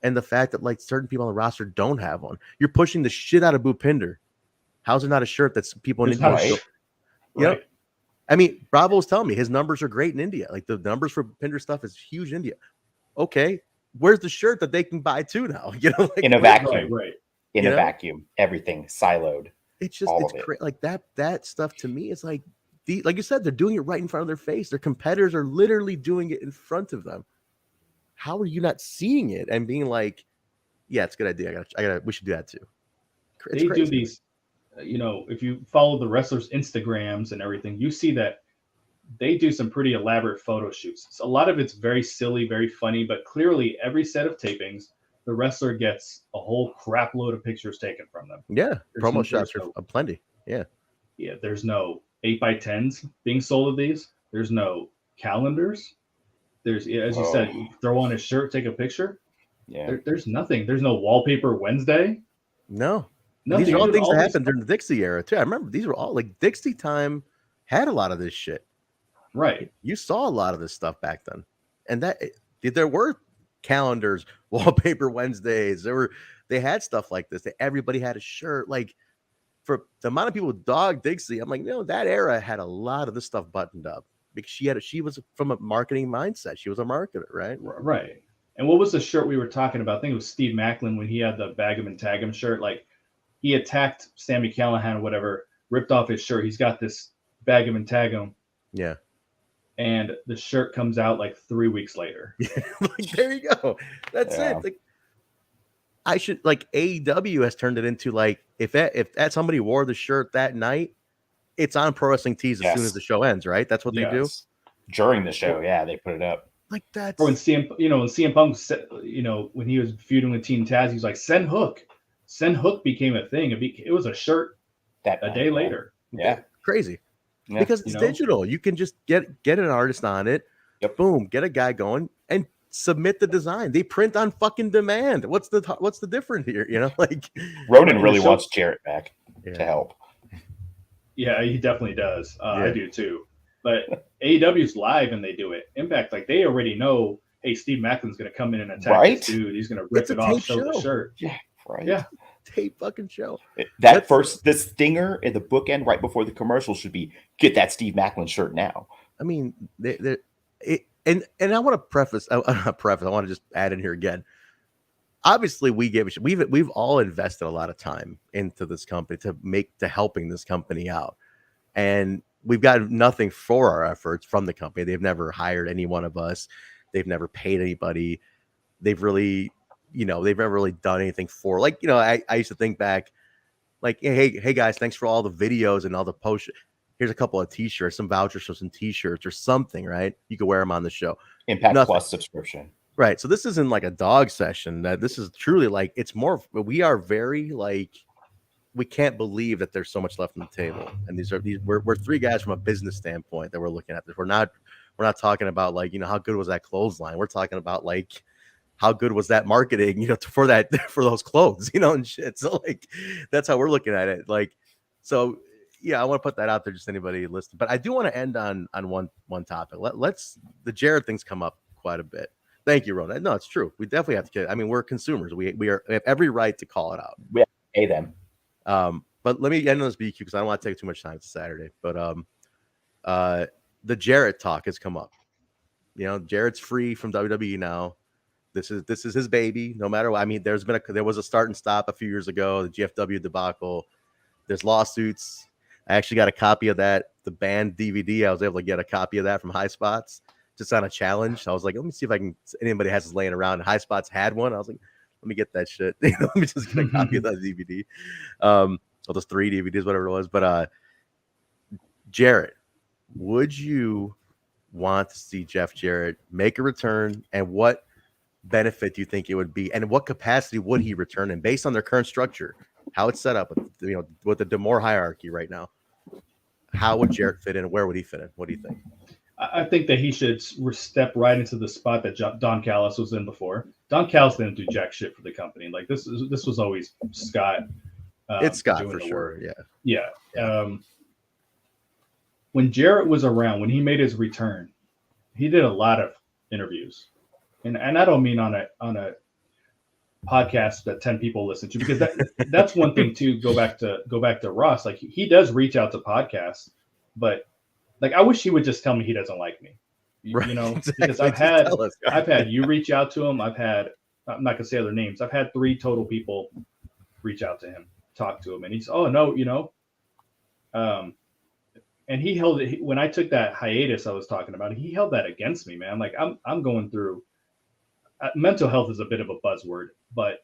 And the fact that certain people on the roster don't have one, you're pushing the shit out of Bhupinder. How's there not a shirt that's people in India? Right. I mean, Bravo was telling me his numbers are great in India. Like the numbers for Bhupinder stuff is huge in India. Okay, where's the shirt that they can buy too now? In a vacuum, right. In a vacuum, everything siloed. It's just like that stuff to me is like you said, they're doing it right in front of their face. Their competitors are literally doing it in front of them. How are you not seeing it and being like, yeah, it's a good idea. We should do that too. They do these, if you follow the wrestlers' Instagrams and everything, you see that they do some pretty elaborate photo shoots. So a lot of it's very silly, very funny, but clearly every set of tapings, the wrestler gets a whole crap load of pictures taken from them. Yeah, promo shots are plenty. Yeah. Yeah, there's no 8x10s being sold of these. There's no calendars. There's, as you said, you throw on a shirt, take a picture. Yeah. There's nothing. There's no wallpaper Wednesday. No. Nothing. These are all things that happened during the Dixie era too. I remember these were all like Dixie time had a lot of this shit. Right. You saw a lot of this stuff back then. And there were calendars, wallpaper Wednesdays. They had stuff like this. Everybody had a shirt. Like, for the amount of people who dog Dixie, I'm like, that era had a lot of this stuff buttoned up because she was from a marketing mindset. She was a marketer, right? Right. And what was the shirt we were talking about? I think it was Steve Macklin when he had the Bag 'em and Tag 'em shirt. Like, he attacked Sami Callihan or whatever, ripped off his shirt. He's got this Bag 'em and Tag 'em. Yeah. And the shirt comes out like 3 weeks later. Like, there you go. That's it. Like, I should, like, AEW has turned it into like, if that somebody wore the shirt that night, it's on Pro Wrestling Tees as soon as the show ends, right? That's what they do during the show. Yeah, they put it up. Like, that's when CM Punk said, when he was feuding with Team Taz, he was like, send Hook. Send Hook became a thing. It was a shirt that a day later. Yeah, crazy. Yeah. Because it's digital. You can just get an artist on it. Yep. Boom, get a guy going and submit the design. They print on fucking demand. What's the difference here? Like, Ronan really wants Jarrett back to help. Yeah, he definitely does. I do too. But AEW's live and they do it. Impact, like, they already know, hey, Steve Macklin's going to come in and attack this dude. He's going to rip it off, show the shirt. Yeah, right. Yeah. Tape fucking show. The stinger in the bookend right before the commercial should be, get that Steve Macklin shirt now. I mean, and I want to preface, I want to just add in here again. obviously we've all invested a lot of time into this company to helping this company out, and we've got nothing for our efforts from the company. They've never hired any one of us. They've never paid anybody. They've really, they've never really done anything for, like, I used to think back, like, hey guys, thanks for all the videos and all the posts. Here's a couple of t-shirts, some vouchers for some t-shirts or something, right? You can wear them on the show. Impact Plus subscription. Right. So this isn't like a dog session. That this is truly like, it's more, we are very like, we can't believe that there's so much left on the table. And we're three guys from a business standpoint that we're looking at this. We're not talking about like, how good was that clothesline? We're talking about like, how good was that marketing, for those clothes, and shit. So like, that's how we're looking at it. Like, so yeah, I want to put that out there, just anybody listening. But I do want to end on one topic. Let's the Jared things come up quite a bit. Thank you, Ron. No, it's true. We definitely have to. I mean, we're consumers. We have every right to call it out. We have to pay them. But let me end on this BQ because I don't want to take too much time. It's Saturday. But the Jarrett talk has come up. Jarrett's free from WWE now. This is his baby. No matter what. I mean, there was a start and stop a few years ago. The GFW debacle. There's lawsuits. I actually got a copy of that. The banned DVD. I was able to get a copy of that from High Spots. Just on a challenge. I was like, let me see if anybody has this laying around. And High Spots had one. I was like, let me get that shit. Let me just get a copy of that DVD. Or those 3 DVDs, whatever it was. But Jarrett, would you want to see Jeff Jarrett make a return? And what benefit do you think it would be? And what capacity would he return in based on their current structure? How it's set up with the Demore hierarchy right now? How would Jarrett fit in? Where would he fit in? What do you think? I think that he should step right into the spot that Don Callis was in before. Don Callis didn't do jack shit for the company. Like this was always Scott. It's Scott for sure. Work. Yeah. When Jarrett was around, when he made his return, he did a lot of interviews, and I don't mean on a podcast that 10 people listen to, because that's one thing too. Go back to Ross. Like he does reach out to podcasts, but like, I wish he would just tell me he doesn't like me, right, exactly. Because I've had you reach out to him. I'm not gonna say other names. I've had 3 total people reach out to him, talk to him, and he's, oh no, and he held it when I took that hiatus I was talking about. He held that against me, man. Like I'm going through mental health is a bit of a buzzword, but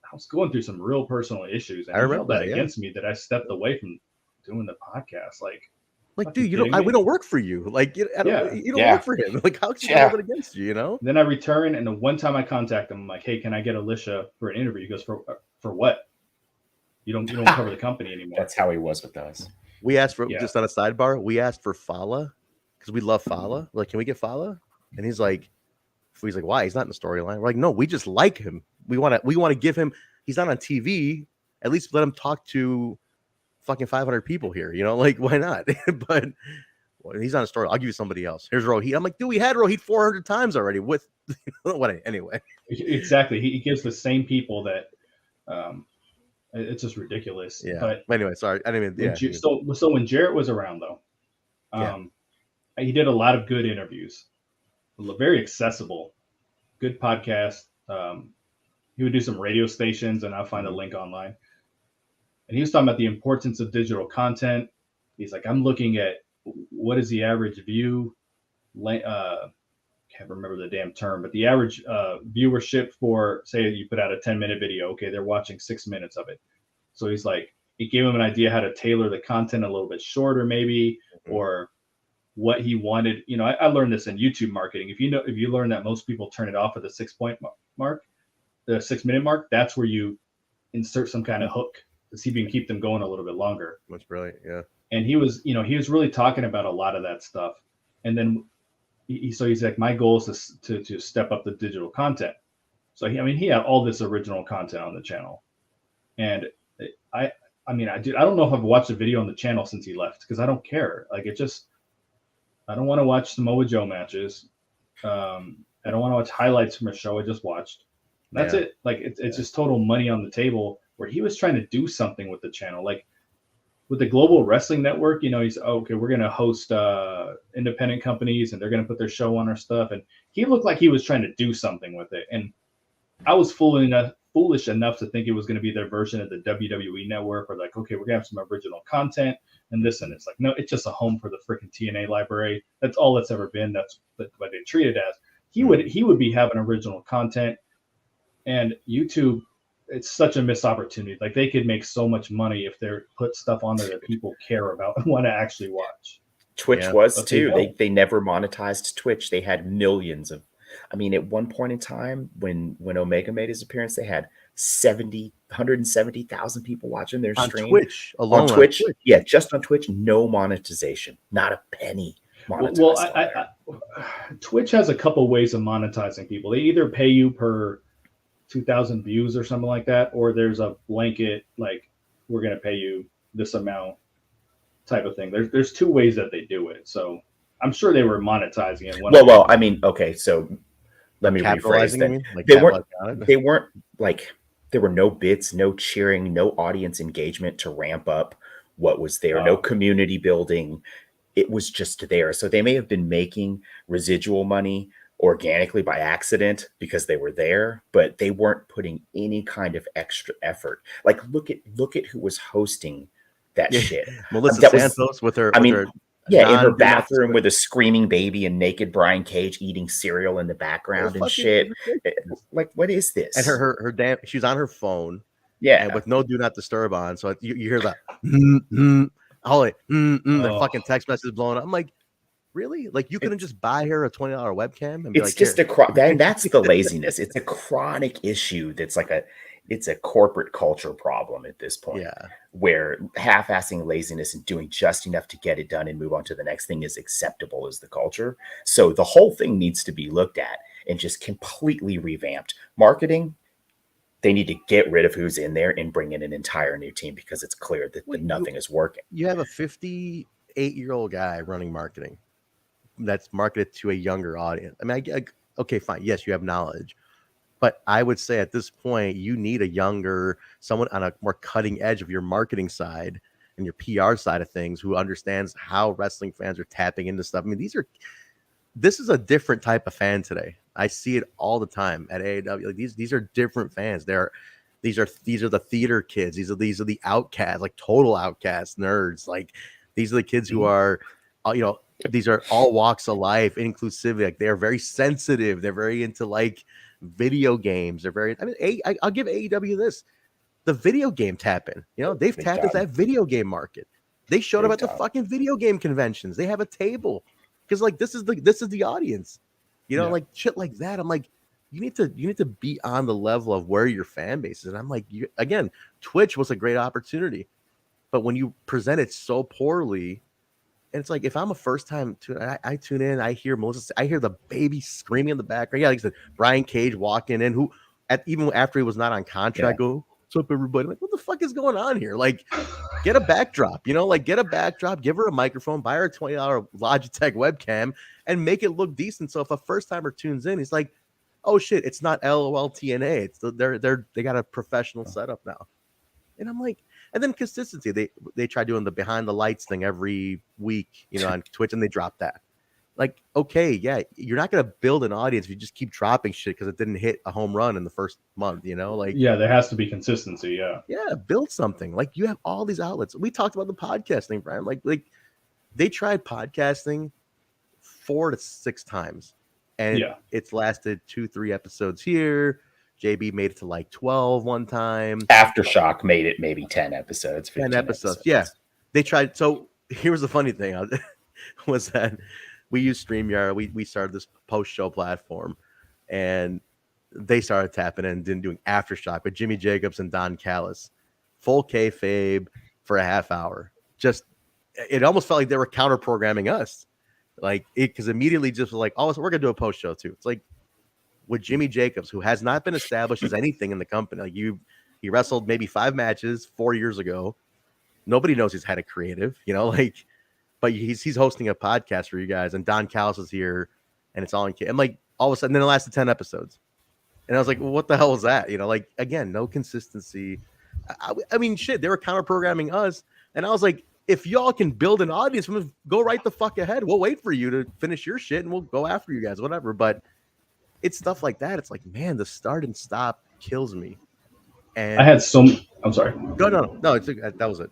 I was going through some real personal issues, and he held that against me that I stepped away from doing the podcast. Like, dude, we don't work for you. Like, you don't work for him. Like, how can you hold it against you? Then I return, and the one time I contact him, I'm like, hey, can I get Alicia for an interview? He goes, for what? You don't cover the company anymore. That's how he was with us. We asked for just on a sidebar. We asked for Fala because we love Fala. Like, can we get Fala? And he's like, why? He's not in the storyline. We're like, no, we just like him. We want to give him. He's not on TV. At least let him talk to fucking 500 people here, like, why not? But he's on a story. I'll give you somebody else. Here's Rohit. I'm like, dude, we had Rohit 400 times already with what anyway. Exactly. He gives the same people that it's just ridiculous. Yeah. But anyway, sorry. I didn't mean so when Jarrett was around though, he did a lot of good interviews. Very accessible, good podcast. He would do some radio stations, and I'll find a link online. And he was talking about the importance of digital content. He's like, I'm looking at what is the average view, can't remember the damn term, but the average viewership for, say you put out a 10-minute video. Okay, they're watching 6 minutes of it. So he's like, it gave him an idea how to tailor the content a little bit shorter, maybe, or what he wanted. I learned this in YouTube marketing. If you learn that most people turn it off at the 6-point mark, the 6-minute mark, that's where you insert some kind of hook to see if you can keep them going a little bit longer. That's brilliant, yeah. And he was really talking about a lot of that stuff. And then he's like, my goal is to step up the digital content. So he had all this original content on the channel, and I don't know if I've watched a video on the channel since he left, because I don't care. Like, I don't want to watch Samoa Joe matches. I don't want to watch highlights from a show I just watched. That's it. Like, it's just total money on the table, where he was trying to do something with the channel. Like with the Global Wrestling Network, he's, okay, we're going to host independent companies, and they're going to put their show on our stuff. And he looked like he was trying to do something with it. And I was foolish foolish enough to think it was going to be their version of the WWE network, or like, okay, we're gonna have some original content and this, and it's like, no, it's just a home for the freaking TNA library. That's all it's ever been. That's what they treat it as. He would be having original content, and YouTube, it's such a missed opportunity. Like, they could make so much money if they put stuff on there that people care about and want to actually watch. Twitch was too. They never monetized Twitch. They had millions of. I mean, at one point in time, when Omega made his appearance, they had 170,000 people watching their stream on Twitch alone. On Twitch, yeah, just on Twitch, no monetization, not a penny. Twitch has a couple ways of monetizing people. They either pay you per 2,000 views or something like that, or there's a blanket, like, we're going to pay you this amount type of thing. There's two ways that they do it. So I'm sure they were monetizing it. Well, I mean, okay, so let me rephrase that. Like they weren't like, there were no bits, no cheering, no audience engagement to ramp up what was there, no community building. It was just there. So they may have been making residual money organically by accident because they were there, but they weren't putting any kind of extra effort. Like, look at who was hosting that shit. Melissa Santos with her. In her bathroom with a screaming baby and naked Brian Cage eating cereal in the background and shit. Like, what is this? And her damn, she's on her phone. Yeah, and with no do not disturb on. So you hear that. The fucking text message blowing up. I'm like, really? Like, you couldn't just buy her a $20 webcam? And be it's just that's the laziness. It's a chronic issue. It's a corporate culture problem at this point. Yeah. Where half-assing laziness and doing just enough to get it done and move on to the next thing is acceptable as the culture. So the whole thing needs to be looked at and just completely revamped. Marketing, they need to get rid of who's in there and bring in an entire new team, because it's clear that nothing is working. You have a 58-year-old guy running marketing that's marketed to a younger audience. I mean, okay, fine. Yes, you have knowledge. But I would say at this point, you need a younger, someone on a more cutting edge of your marketing side and your PR side of things, who understands how wrestling fans are tapping into stuff. I mean, this is a different type of fan today. I see it all the time at AEW. Like, these are different fans. These are the theater kids. These are the outcasts, like total outcast nerds. Like, these are the kids who are, these are all walks of life, inclusivity. Like, they are very sensitive. They're very into, like, video games. They're very, I mean, I'll give AEW this. The video game tap-in. They've tapped into that video game market. They showed up at the fucking video game conventions. They have a table. Because, like, this is the audience. Like, shit like that. I'm like, you need to be on the level of where your fan base is. And I'm like, again, Twitch was a great opportunity. But when you present it so poorly, and it's like, if I'm a first time I tune in, I hear Melissa, I hear the baby screaming in the background. Yeah, like I said, Brian Cage walking in, who even after he was not on contract, go, what's up, everybody? I'm like, what the fuck is going on here? Like, get a backdrop, get a backdrop, give her a microphone, buy her a $20 Logitech webcam, and make it look decent. So if a first timer tunes in, he's like, oh shit, it's not LOL TNA. It's they got a professional setup now. And I'm like, and then consistency. They try doing the behind the lights thing every week, on Twitch, and they drop that. Like, okay, yeah, you're not gonna build an audience if you just keep dropping shit because it didn't hit a home run in the first month, Like, yeah, there has to be consistency. Yeah, build something. Like, you have all these outlets. We talked about the podcasting, Brian. Like they tried podcasting 4 to 6 times, and it's lasted 2-3 episodes here. JB made it to like 12 one time. Aftershock made it maybe 10 episodes. 10 episodes. Yeah. They tried. So here's the funny thing was that we used StreamYard. We started this post-show platform, and they started tapping in and doing Aftershock with Jimmy Jacobs and Don Callis. Full kayfabe for a half hour. Just, it almost felt like they were counter-programming us. Like, because immediately just was like, oh, so we're going to do a post-show too. It's like, with Jimmy Jacobs, who has not been established as anything in the company. Like, he wrestled maybe 5 matches 4 years ago. Nobody knows he's had a creative, but he's hosting a podcast for you guys, and Don Callis is here, and it's all in. I'm like, all of a sudden, then it lasted 10 episodes. And I was like, well, what the hell was that? Like, again, no consistency. I mean, shit, they were counter-programming us. And I was like, if y'all can build an audience, go right the fuck ahead. We'll wait for you to finish your shit, and we'll go after you guys, whatever. But it's stuff like that. It's like, man, the start and stop kills me. And I had I'm sorry. No. That was it.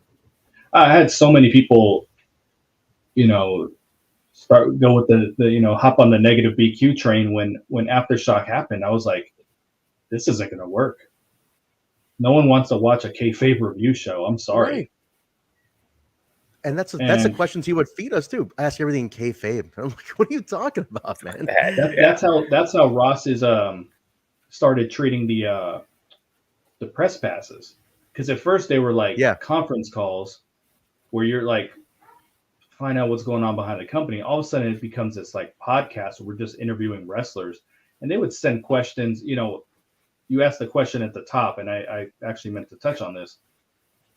I had so many people, go with the hop on the negative BQ train when Aftershock happened. I was like, this isn't going to work. No one wants to watch a kayfabe review show. I'm sorry. Right. And that's the questions he would feed us too. Ask everything in kayfabe. I'm like, what are you talking about, man? That's how Ross is started treating the press passes. Because at first they were like conference calls where you're like, find out what's going on behind the company. All of a sudden it becomes this like podcast where we're just interviewing wrestlers, and they would send questions. You ask the question at the top, and I actually meant to touch on this.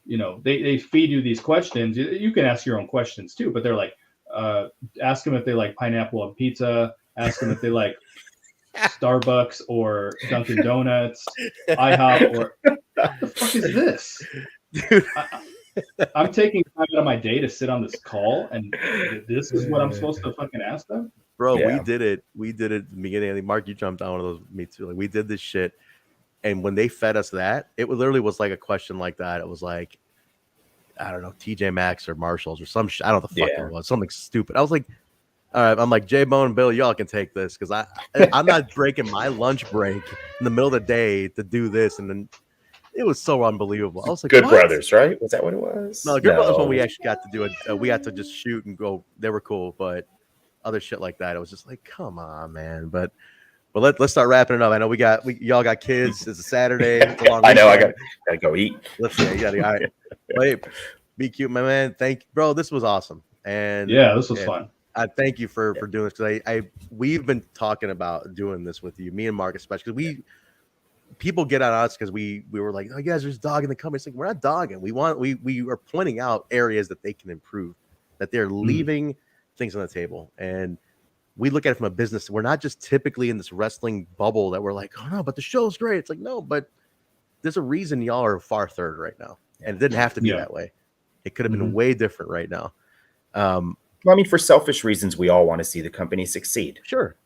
They feed you these questions. You can ask your own questions too, but they're like, ask them if they like pineapple on pizza. Ask them if they like Starbucks or Dunkin' Donuts, IHOP, or what the fuck is this? Dude. I'm taking time out of my day to sit on this call, and this is what I'm supposed to fucking ask them? Bro, we did it. We did it at the beginning. Mark, you jumped on one of those, me too. Like, we did this shit. And when they fed us that, it literally was like a question like that. It was like, I don't know, TJ Maxx or Marshalls or some shit. I don't know what the fuck it was. Something stupid. I was like, all right. I'm like, J-Bone and Bill, y'all can take this, because I'm not breaking my lunch break in the middle of the day to do this. And then it was so unbelievable. I was like, Good Brothers, right? Was that what it was? No, Good Brothers when we actually got to do it. We had to just shoot and go. They were cool, but other shit like that, it was just like, come on, man. But let's start wrapping it up. I know y'all got kids. It's a Saturday. It's a long I know. I gotta go eat. Let's see. You gotta. All right. Wait, be cute, my man. Thank you, bro. This was awesome. And this was fun. I thank you for doing this, because we've been talking about doing this with you, me and Mark especially, because people get on us because we were like, oh, you guys are just dogging the company. It's like, we're not dogging. We are pointing out areas that they can improve, that they're leaving things on the table. And we look at it from a business. We're not just typically in this wrestling bubble that we're like, oh no, but the show's great. It's like, no, but there's a reason y'all are far third right now. And it didn't have to be that way. It could have been way different right now. Well, I mean, for selfish reasons, we all want to see the company succeed. Sure.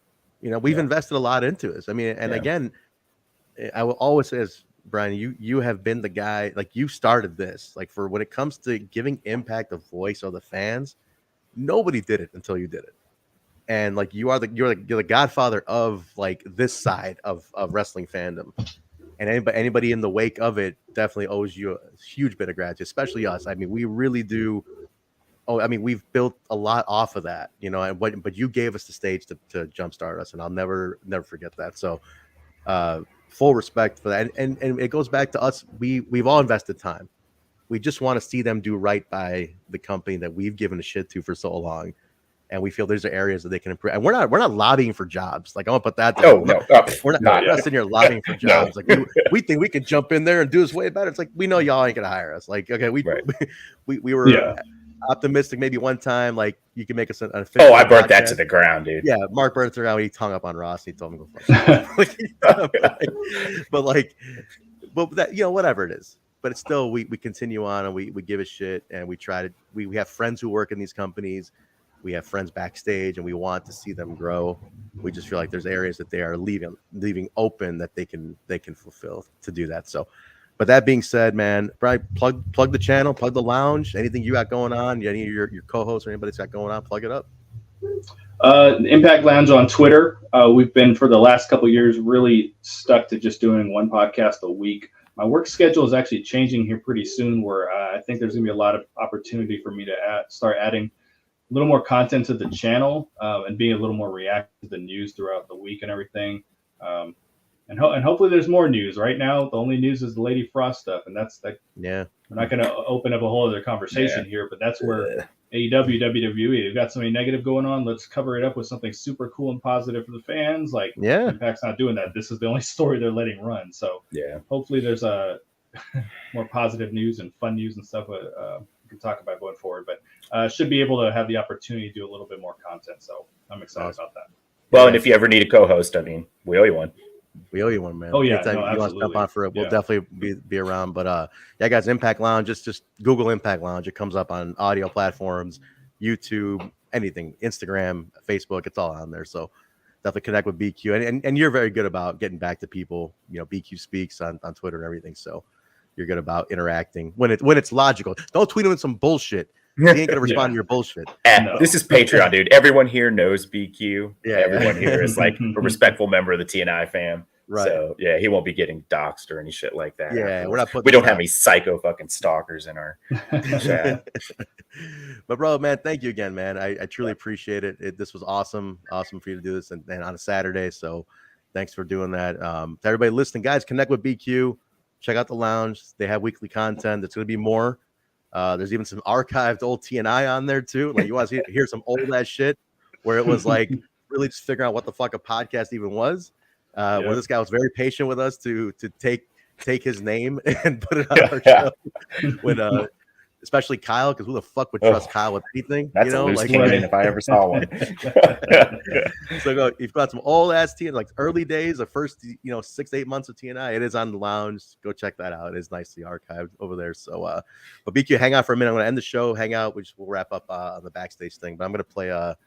We've invested a lot into this. I mean, and again, I will always say, as Brian, you have been the guy, like, you started this. Like, for when it comes to giving Impact a voice of the fans, nobody did it until you did it. And like, you're the godfather of like this side of wrestling fandom. And anybody in the wake of it definitely owes you a huge bit of gratitude, especially us. I mean, we really do. Oh, I mean, we've built a lot off of that, but you gave us the stage to jumpstart us, and I'll never forget that. So, full respect for that. And it goes back to us. We've all invested time. We just want to see them do right by the company that we've given a shit to for so long. And we feel there's areas that they can improve. And we're not lobbying for jobs. Like, I want to put that down. We're not sitting here lobbying for jobs. Like, we think we can jump in there and do this way better. It's like, we know y'all ain't gonna hire us. Like, okay, we were optimistic maybe one time, like, you can make us an official. Oh, I burnt that to the ground, dude. Yeah, Mark burnt it to the ground. He hung up on Ross. He told him to go fuck. but that, whatever it is. But it's still, we continue on, and we give a shit, and we try to. We have friends who work in these companies. We have friends backstage, and we want to see them grow. We just feel like there's areas that they are leaving open that they can fulfill to do that. So, but that being said, man, Brian, plug the channel, plug the lounge, anything you got going on, any of your co-hosts or anybody's got going on, plug it up. Impact Lounge on Twitter. We've been, for the last couple of years, really stuck to just doing one podcast a week. My work schedule is actually changing here pretty soon, where I think there's going to be a lot of opportunity for me to start adding a little more content to the channel, and being a little more reactive to the news throughout the week and everything. And hopefully there's more news. Right now, the only news is the Lady Frost stuff, and that's like, we're not going to open up a whole other conversation here, but that's where AEW, WWE, they've got something negative going on. Let's cover it up with something super cool and positive for the fans. Like, Impact's not doing that. This is the only story they're letting run. So hopefully there's a more positive news and fun news and stuff we can talk about going forward. But should be able to have the opportunity to do a little bit more content. So I'm excited about that. Well, and if you ever need a co-host, I mean, we owe you one. We owe you one, man. Oh yeah, anytime you want to jump on for it, we'll definitely be around. But guys, Impact Lounge, just Google Impact Lounge. It comes up on audio platforms, YouTube, anything, Instagram, Facebook. It's all on there. So definitely connect with BQ. And you're very good about getting back to people. You know, BQ speaks on Twitter and everything. So you're good about interacting when it's logical. Don't tweet him with some bullshit. He ain't gonna respond to your bullshit. No. This is Patreon, dude. Everyone here knows BQ. Yeah, everyone here is like a respectful member of the TNI fam. Right. So yeah, he won't be getting doxxed or any shit like that. Yeah, we don't have any psycho fucking stalkers in our chat. But bro, man, thank you again, man. I truly appreciate it. This was awesome for you to do this and on a Saturday. So thanks for doing that. To everybody listening, guys, connect with BQ. Check out the lounge. They have weekly content. There's going to be more. There's even some archived old TNI on there too. Like you want to hear some old ass shit where it was like really just figuring out what the fuck a podcast even was. Where this guy was very patient with us to take his name and put it on our show. When especially Kyle, because who the fuck would trust Kyle with anything? That's a loose cannon if I ever saw one. So you've got some old ass TNI, like early days, the first 6 to 8 months of TNI. It is on the lounge. Go check that out. It is nicely archived over there. So, but BQ, hang out for a minute. I'm going to end the show. Hang out. We'll wrap up on the backstage thing. But I'm going to play a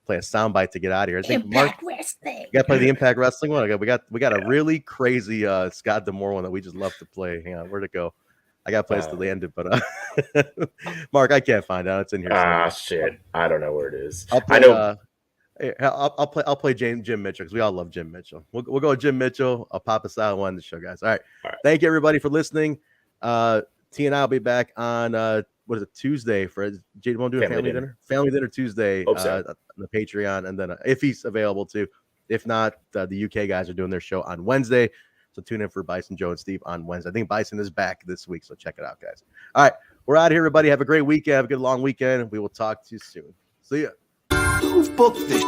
soundbite to get out of here. I think Impact Wrestling. You got to play the Impact Wrestling one. We got a really crazy Scott D'Amore one that we just love to play. Hang on, where'd it go? I got plays till the end, but Mark, I can't find out. It's in here. Shit, I don't know where it is. I'll play Jim Mitchell because we all love Jim Mitchell. We'll go with Jim Mitchell. I'll pop us out on the show, guys. All right. Thank you everybody for listening. TNI will be back on what is it, Tuesday for Jade won't do a family dinner? Family dinner Tuesday on the Patreon, and then if he's available too. If not, the UK guys are doing their show on Wednesday. So tune in for Bison, Joe, and Steve on Wednesday. I think Bison is back this week, so check it out, guys. All right, we're out of here, everybody. Have a great weekend. Have a good long weekend. We will talk to you soon. See ya. Who booked this?